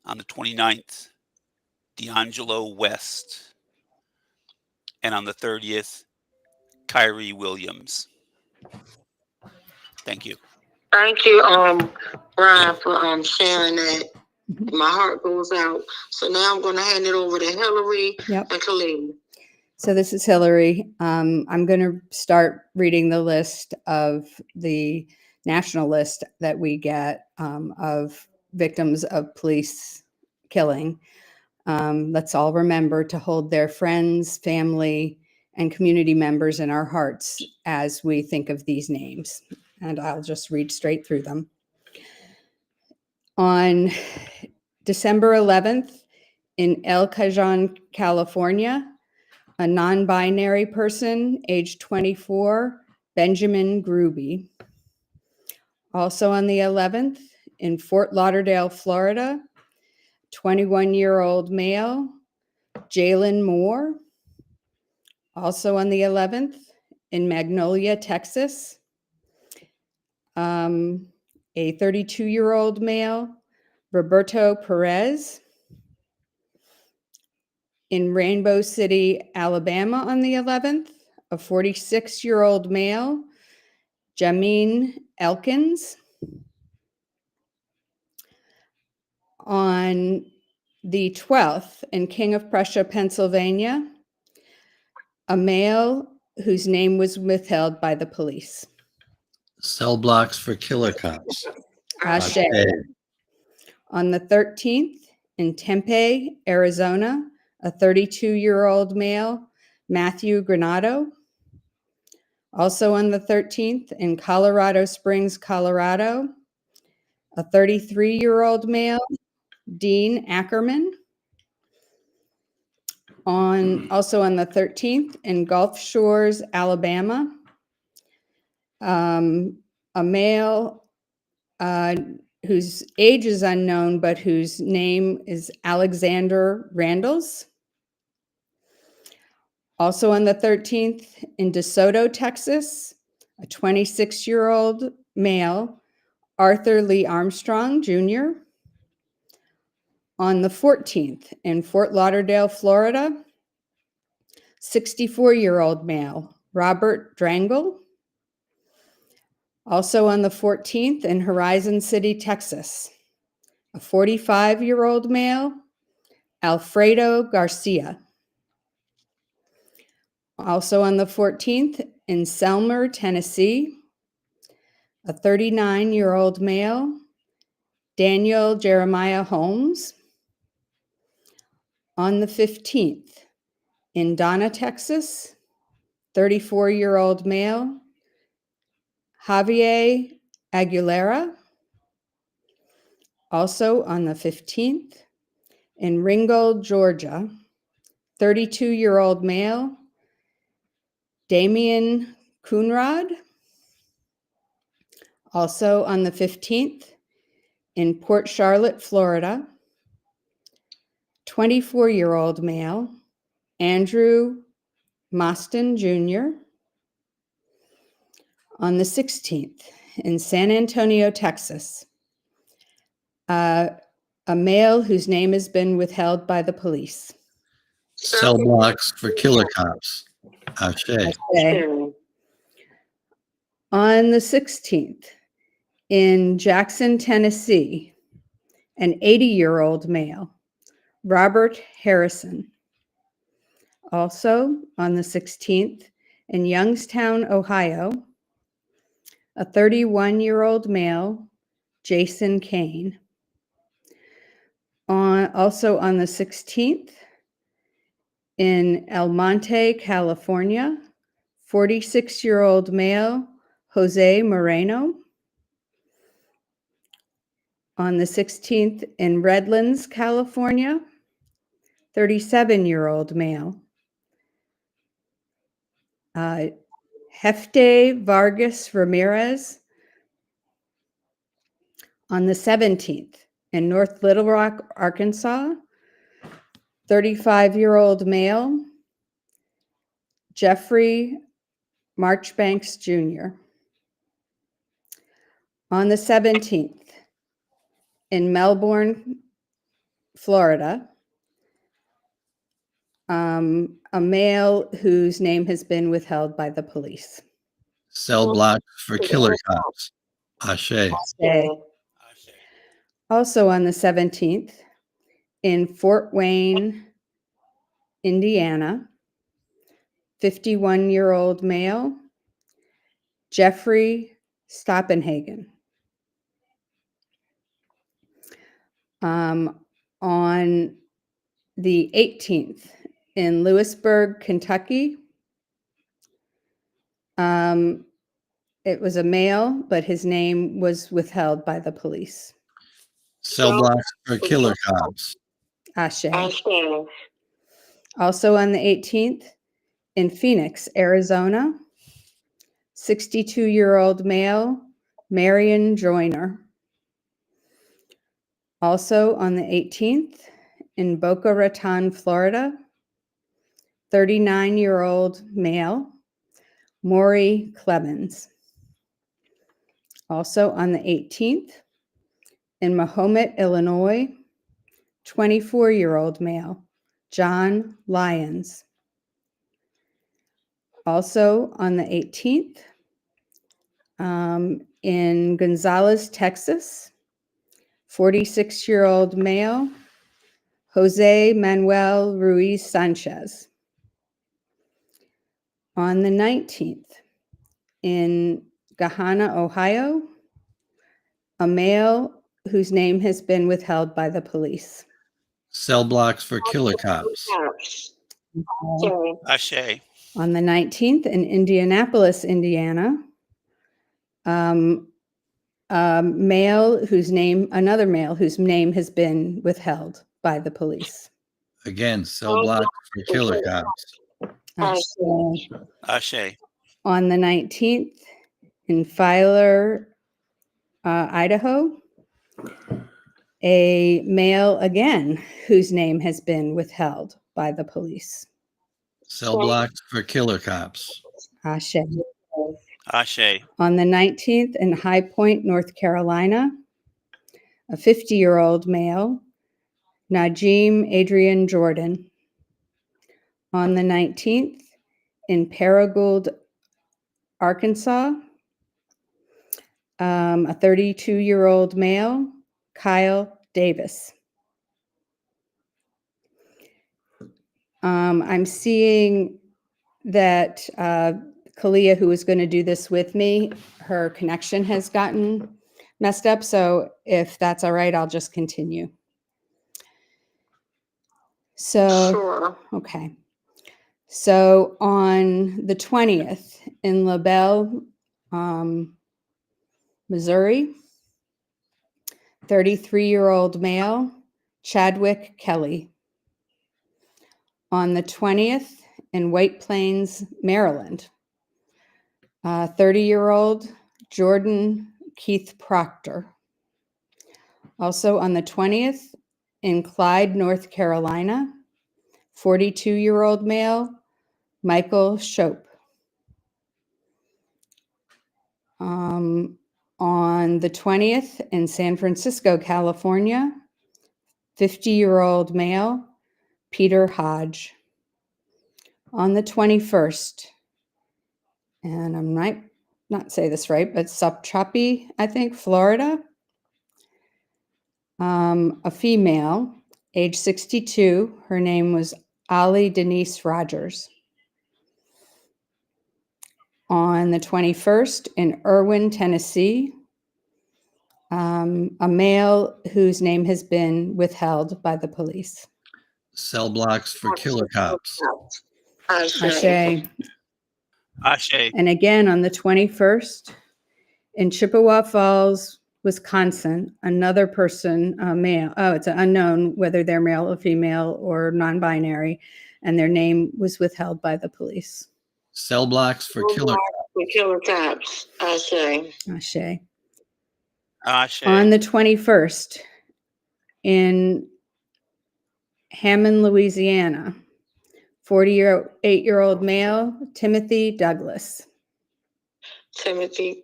On the 29th, D'Angelo West. And on the 30th, Kyrie Williams. Thank you.
Thank you, Brian, for sharing that. My heart goes out. So now I'm going to hand it over to Hillary and Khalid.
So this is Hillary. I'm going to start reading the list of the national list that we get of victims of police killing. Let's all remember to hold their friends, family, and community members in our hearts as we think of these names. And I'll just read straight through them. On December 11th, in El Cajon, California, a non-binary person, age 24, Benjamin Gruby. Also on the 11th, in Fort Lauderdale, Florida, 21-year-old male, Jalen Moore. Also on the 11th, in Magnolia, Texas, a 32-year-old male, Roberto Perez. In Rainbow City, Alabama on the 11th, a 46-year-old male, Jameen Elkins. On the 12th, in King of Prussia, Pennsylvania, a male whose name was withheld by the police.
Cell blocks for killer cops.
Ashe. On the 13th, in Tempe, Arizona, a 32-year-old male, Matthew Granado. Also on the 13th, in Colorado Springs, Colorado, a 33-year-old male, Dean Ackerman. Also on the 13th, in Gulf Shores, Alabama, a male whose age is unknown, but whose name is Alexander Randles. Also on the 13th, in DeSoto, Texas, a 26-year-old male, Arthur Lee Armstrong, Jr. On the 14th, in Fort Lauderdale, Florida, 64-year-old male, Robert Drangle. Also on the 14th, in Horizon City, Texas, a 45-year-old male, Alfredo Garcia. Also on the 14th, in Selmer, Tennessee, a 39-year-old male, Daniel Jeremiah Holmes. On the 15th, in Donna, Texas, 34-year-old male, Javier Aguilera. Also on the 15th, in Ringgold, Georgia, 32-year-old male, Damian Coonrod. Also on the 15th, in Port Charlotte, Florida, 24-year-old male, Andrew Mostyn Jr. On the 16th, in San Antonio, Texas, a male whose name has been withheld by the police.
Cell blocks for killer cops. Ashe.
On the 16th, in Jackson, Tennessee, an 80-year-old male, Robert Harrison. Also on the 16th, in Youngstown, Ohio, a 31-year-old male, Jason Kane. Also on the 16th, in El Monte, California, 46-year-old male, Jose Moreno. On the 16th, in Redlands, California, 37-year-old male, Hefte Vargas Ramirez. On the 17th, in North Little Rock, Arkansas, 35-year-old male, Jeffrey Marchbanks Jr. On the 17th, in Melbourne, Florida, a male whose name has been withheld by the police.
Cell blocks for killer cops. Ashe.
Also on the 17th, in Fort Wayne, Indiana, 51-year-old male, Jeffrey Stoppenhagen. On the 18th, in Lewisburg, Kentucky, it was a male, but his name was withheld by the police.
Cell blocks for killer cops.
Ashe. Also on the 18th, in Phoenix, Arizona, 62-year-old male, Marion Joyner. Also on the 18th, in Boca Raton, Florida, 39-year-old male, Maury Clemens. Also on the 18th, in Mahomet, Illinois, 24-year-old male, John Lyons. Also on the 18th, in Gonzales, Texas, 46-year-old male, Jose Manuel Ruiz Sanchez. On the 19th, in Gahanna, Ohio, a male whose name has been withheld by the police.
Cell blocks for killer cops.
Ashe.
On the 19th, in Indianapolis, Indiana, another male whose name has been withheld by the police.
Again, cell blocks for killer cops.
Ashe.
On the 19th, in Filer, Idaho, a male again whose name has been withheld by the police.
Cell blocks for killer cops.
Ashe.
Ashe.
On the 19th, in High Point, North Carolina, a 50-year-old male, Najim Adrian Jordan. On the 19th, in Paragould, Arkansas, a 32-year-old male, Kyle Davis. I'm seeing that Kalia, who was going to do this with me, her connection has gotten messed up. So if that's all right, I'll just continue. So,
Sure.
okay. So on the 20th in LaBelle, Missouri, 33-year-old male, Chadwick Kelly. On the 20th in White Plains, Maryland, 30-year-old Jordan Keith Proctor. Also on the 20th in Clyde, North Carolina, 42-year-old male, Michael Shope. On the 20th in San Francisco, California, 50-year-old male, Peter Hodge. On the 21st, and I might not say this right, but Subchappie, I think, Florida, a female, age 62. Her name was Ali Denise Rogers. On the 21st in Irwin, Tennessee, a male whose name has been withheld by the police.
Cell blocks for killer cops.
Ashe.
Ashe.
And again, on the 21st, in Chippewa Falls, Wisconsin, another person, male, it's unknown whether they're male or female or non-binary, and their name was withheld by the police.
Cell blocks for killer cops.
For killer cops. Ashe.
Ashe.
Ashe.
On the 21st, in Hammond, Louisiana, 48-year-old male, Timothy Douglas.
Timothy.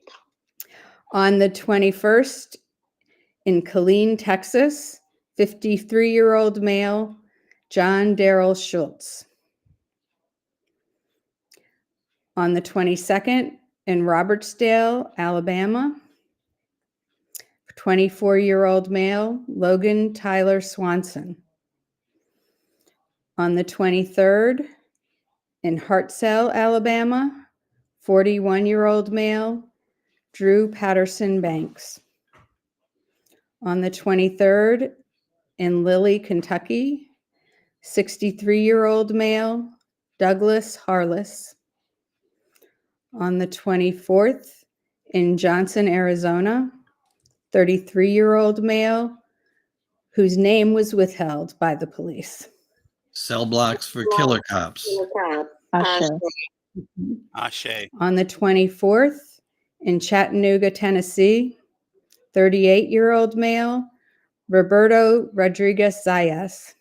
On the 21st, in Killeen, Texas, 53-year-old male, John Darrell Schultz. On the 22nd, in Robertsdale, Alabama, 24-year-old male, Logan Tyler Swanson. On the 23rd, in Hartselle, Alabama, 41-year-old male, Drew Patterson Banks. On the 23rd, in Lilly, Kentucky, 63-year-old male, Douglas Harless. On the 24th, in Johnson, Arizona, 33-year-old male, whose name was withheld by the police.
Cell blocks for killer cops.
Ashe.
Ashe.
On the 24th, in Chattanooga, Tennessee, 38-year-old male, Roberto Rodriguez Zayas.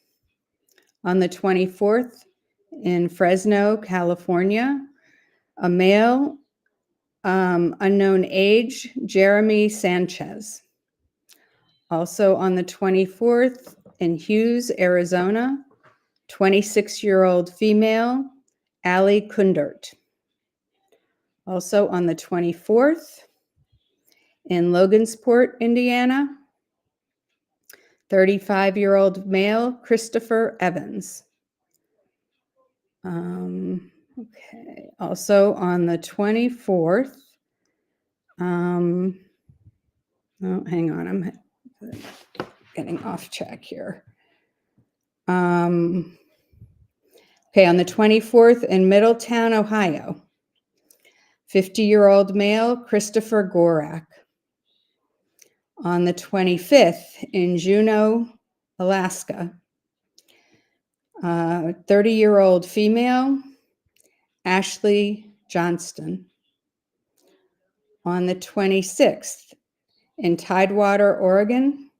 On the 24th, in Fresno, California, a male, unknown age, Jeremy Sanchez. Also on the 24th, in Hughes, Arizona, 26-year-old female, Allie Kundert. Also on the 24th, in Logansport, Indiana, 35-year-old male, Christopher Evans. Okay, also on the 24th, oh, hang on, I'm getting off track here. Okay, on the 24th in Middletown, Ohio, 50-year-old male, Christopher Gorak. On the 25th in Juneau, Alaska, 30-year-old female, Ashley Johnston. On the 26th in Tidewater, Oregon,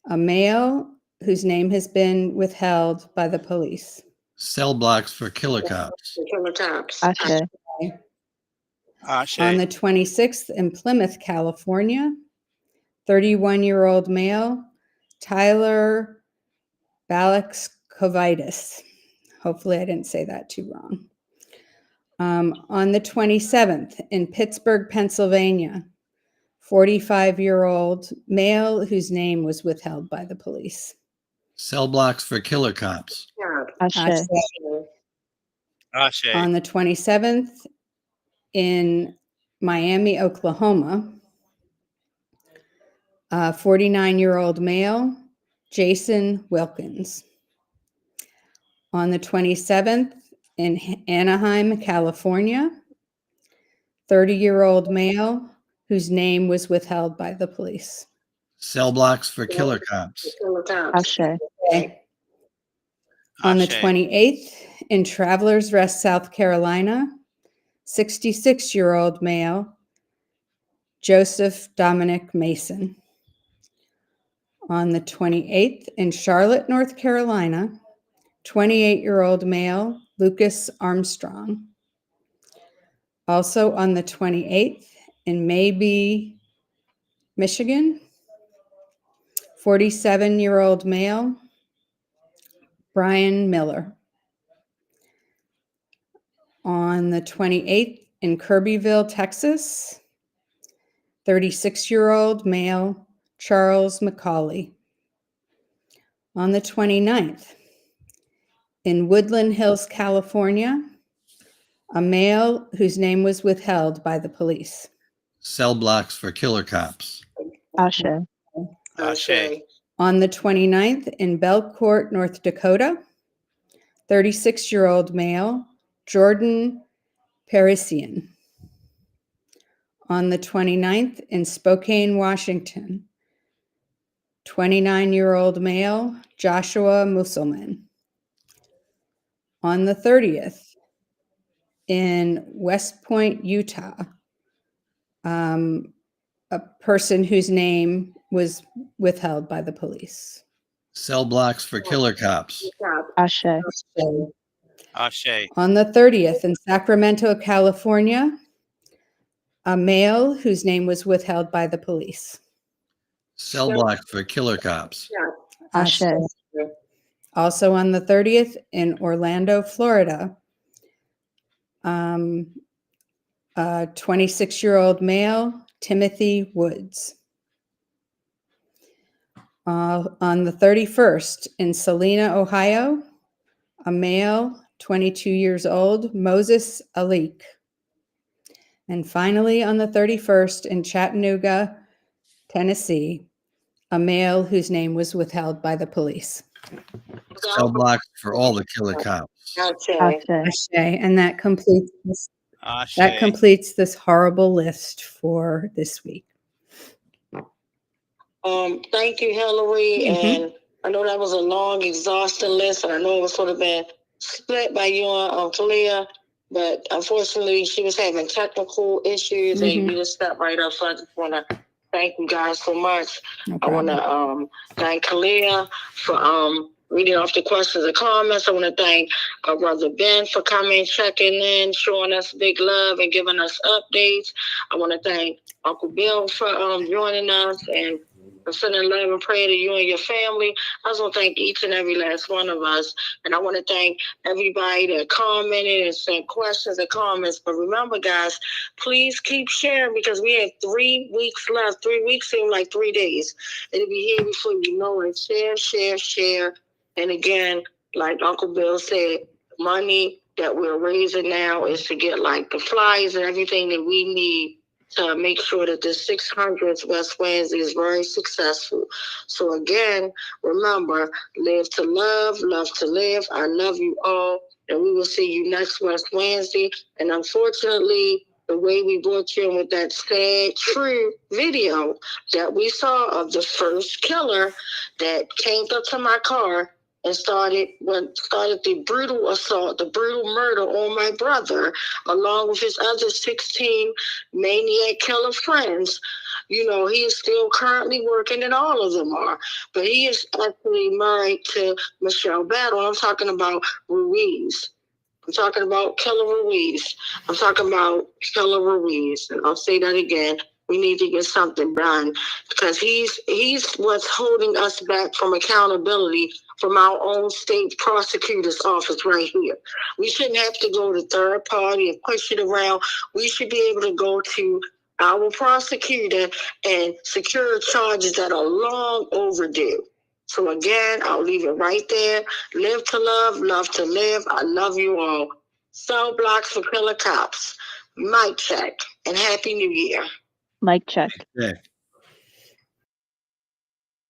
a male whose name has been withheld by the police.
Cell blocks for killer cops.
Killer cops.
Ashe.
On the 26th in Plymouth, California, 31-year-old male, Tyler Balakskovitis. Hopefully I didn't say that too wrong. On the 27th in Pittsburgh, Pennsylvania, 45-year-old male whose name was withheld by the police.
Cell blocks for killer cops.
Ashe.
Ashe.
On the 27th in Miami, Oklahoma, 49-year-old male, Jason Wilkins. On the 27th in Anaheim, California, 30-year-old male whose name was withheld by the police.
Cell blocks for killer cops.
Ashe.
Okay. On the 28th in Travelers Rest, South Carolina, 66-year-old male, Joseph Dominic Mason. On the 28th in Charlotte, North Carolina, 28-year-old male, Lucas Armstrong. Also on the 28th in Maybe, Michigan, 47-year-old male, Brian Miller. On the 28th in Kirbyville, Texas, 36-year-old male, Charles McCauley. On the 29th in Woodland Hills, California, a male whose name was withheld by the police.
Cell blocks for killer cops.
Ashe.
Ashe.
On the 29th in Belcourt, North Dakota, 36-year-old male, Jordan Parisian. On the 29th in Spokane, Washington, 29-year-old male, Joshua Musselman. On the 30th in West Point, Utah, a person whose name was withheld by the police.
Cell blocks for killer cops.
Ashe.
Ashe.
On the 30th in Sacramento, California, a male whose name was withheld by the police.
Cell blocks for killer cops.
Ashe.
Also on the 30th in Orlando, Florida, a 26-year-old male, Timothy Woods. On the 31st in Salina, Ohio, a male, 22 years old, Moses Alik. And finally, on the 31st in Chattanooga, Tennessee, a male whose name was withheld by the police.
Cell blocks for all the killer cops.
Ashe. And that completes this horrible list for this week.
Thank you, Hillary. And I know that was a long, exhausting list, and I know it was sort of been split by you and Talia, but unfortunately, she was having technical issues, and you just stepped right up. So I just want to thank you guys so much. I want to thank Kalia for reading off the questions and comments. I want to thank our brother Ben for coming, checking in, showing us big love, and giving us updates. I want to thank Uncle Bill for joining us and I'm sending love and prayer to you and your family. I just want to thank each and every last one of us. And I want to thank everybody that commented and sent questions and comments. But remember, guys, please keep sharing because we have 3 weeks left. 3 weeks seem like 3 days. It'll be here before you know it. Share, share, share. And again, like Uncle Bill said, money that we're raising now is to get like the flyers and everything that we need to make sure that the 600th West Wednesday is very successful. So again, remember, live to love, love to live. I love you all, and we will see you next West Wednesday. And unfortunately, the way we brought you in with that sad, true video that we saw of the first killer that came up to my car and started the brutal assault, the brutal murder on my brother, along with his other 16 maniac killer friends. You know, he is still currently working, and all of them are. But he is actually married to Michelle Battle. I'm talking about Ruiz. I'm talking about Killer Ruiz. I'm talking about Killer Ruiz. And I'll say that again. We need to get something done because he's what's holding us back from accountability from our own state prosecutor's office right here. We shouldn't have to go to third party and push it around. We should be able to go to our prosecutor and secure charges that are long overdue. So again, I'll leave it right there. Live to love, love to live. I love you all. Cell blocks for killer cops. Mic check and Happy New Year.
Mic check.
Yeah.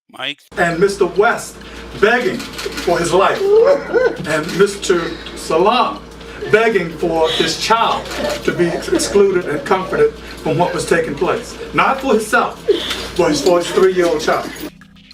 Mike.
And Mr. West begging for his life. And Mr. Salam begging for his child to be excluded and comforted from what was taking place. Not for himself, but for his 3-year-old child.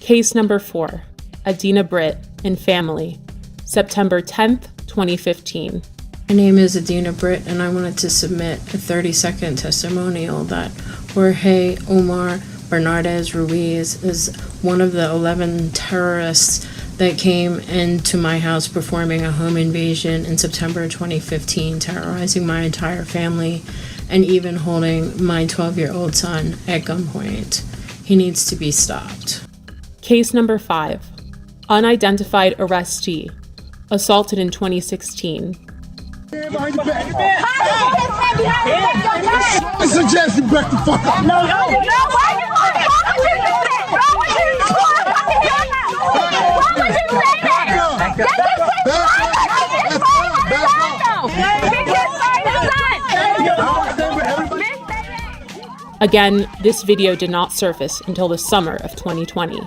Case number 4, Adina Britt and family, September 10th, 2015.
My name is Adina Britt, and I wanted to submit a 30-second testimonial that Jorge Omar Bernardez Ruiz is one of the 11 terrorists that came into my house performing a home invasion in September 2015, terrorizing my entire family and even holding my 12-year-old son at gunpoint. He needs to be stopped.
Case number 5, unidentified arrestee, assaulted in 2016.
I suggest you back the fuck up. No, why are you
Again, this video did not surface until the summer of 2020.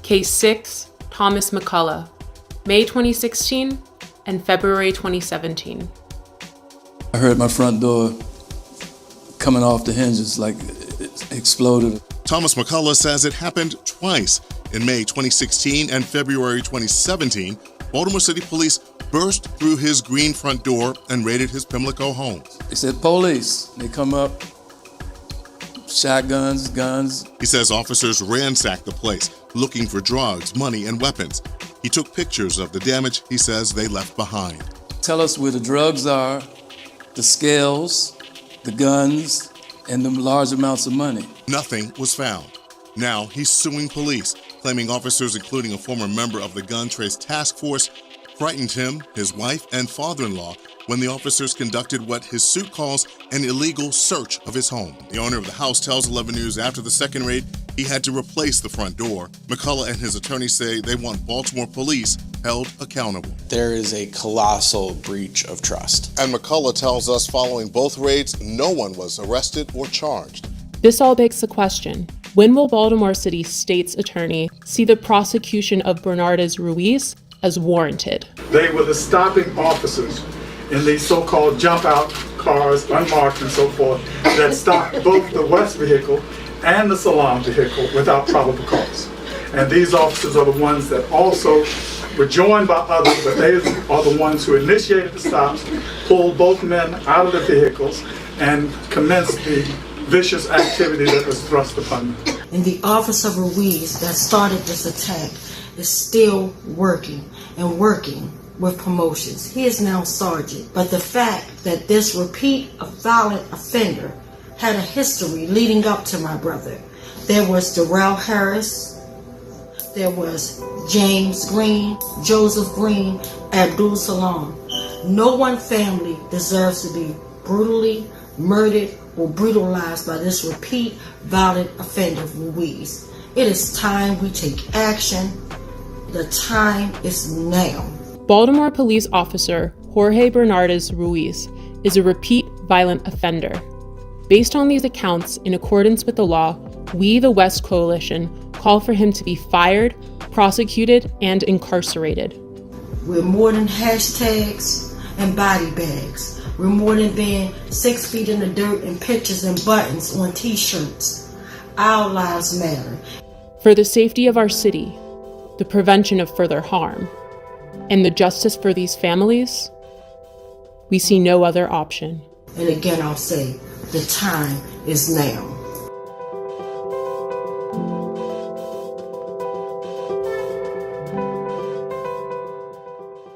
Case 6, Thomas McCullough, May 2016 and February 2017.
I heard my front door coming off the hinges like it exploded.
Thomas McCullough says it happened twice. In May 2016 and February 2017, Baltimore City Police burst through his green front door and raided his Pimlico home.
They said, police. They come up, shotguns, guns.
He says officers ransacked the place, looking for drugs, money, and weapons. He took pictures of the damage he says they left behind.
Tell us where the drugs are, the scales, the guns, and the large amounts of money.
Nothing was found. Now he's suing police, claiming officers, including a former member of the Gun Trace Task Force, frightened him, his wife, and father-in-law when the officers conducted what his suit calls an illegal search of his home. The owner of the house tells 11 News after the second raid, he had to replace the front door. McCullough and his attorney say they want Baltimore police held accountable.
There is a colossal breach of trust.
And McCullough tells us following both raids, no one was arrested or charged.
This all begs the question, when will Baltimore City State's attorney see the prosecution of Bernardez Ruiz as warranted?
They were the stopping officers in these so-called jump-out cars, unmarked and so forth, that stopped both the West vehicle and the Salam vehicle without probable cause. And these officers are the ones that also were joined by others, but they are the ones who initiated the stops, pulled both men out of the vehicles, and commenced the vicious activity that was thrust upon them.
And the officer Ruiz that started this attack is still working and working with promotions. He is now sergeant. But the fact that this repeat of violent offender had a history leading up to my brother, There was Darrell Harris. There was James Green, Joseph Green, Abdul Salam. No one family deserves to be brutally murdered or brutalized by this repeat violent offender Ruiz. It is time we take action. The time is now.
Baltimore police officer Jorge Bernardes Ruiz is a repeat violent offender. Based on these accounts, in accordance with the law, we, the West Coalition, call for him to be fired, prosecuted, and incarcerated.
We're more than hashtags and body bags. We're more than being 6 feet in the dirt and pictures and buttons on t-shirts. Our lives matter.
For the safety of our city, the prevention of further harm, and the justice for these families, we see no other option.
And again, I'll say, the time is now.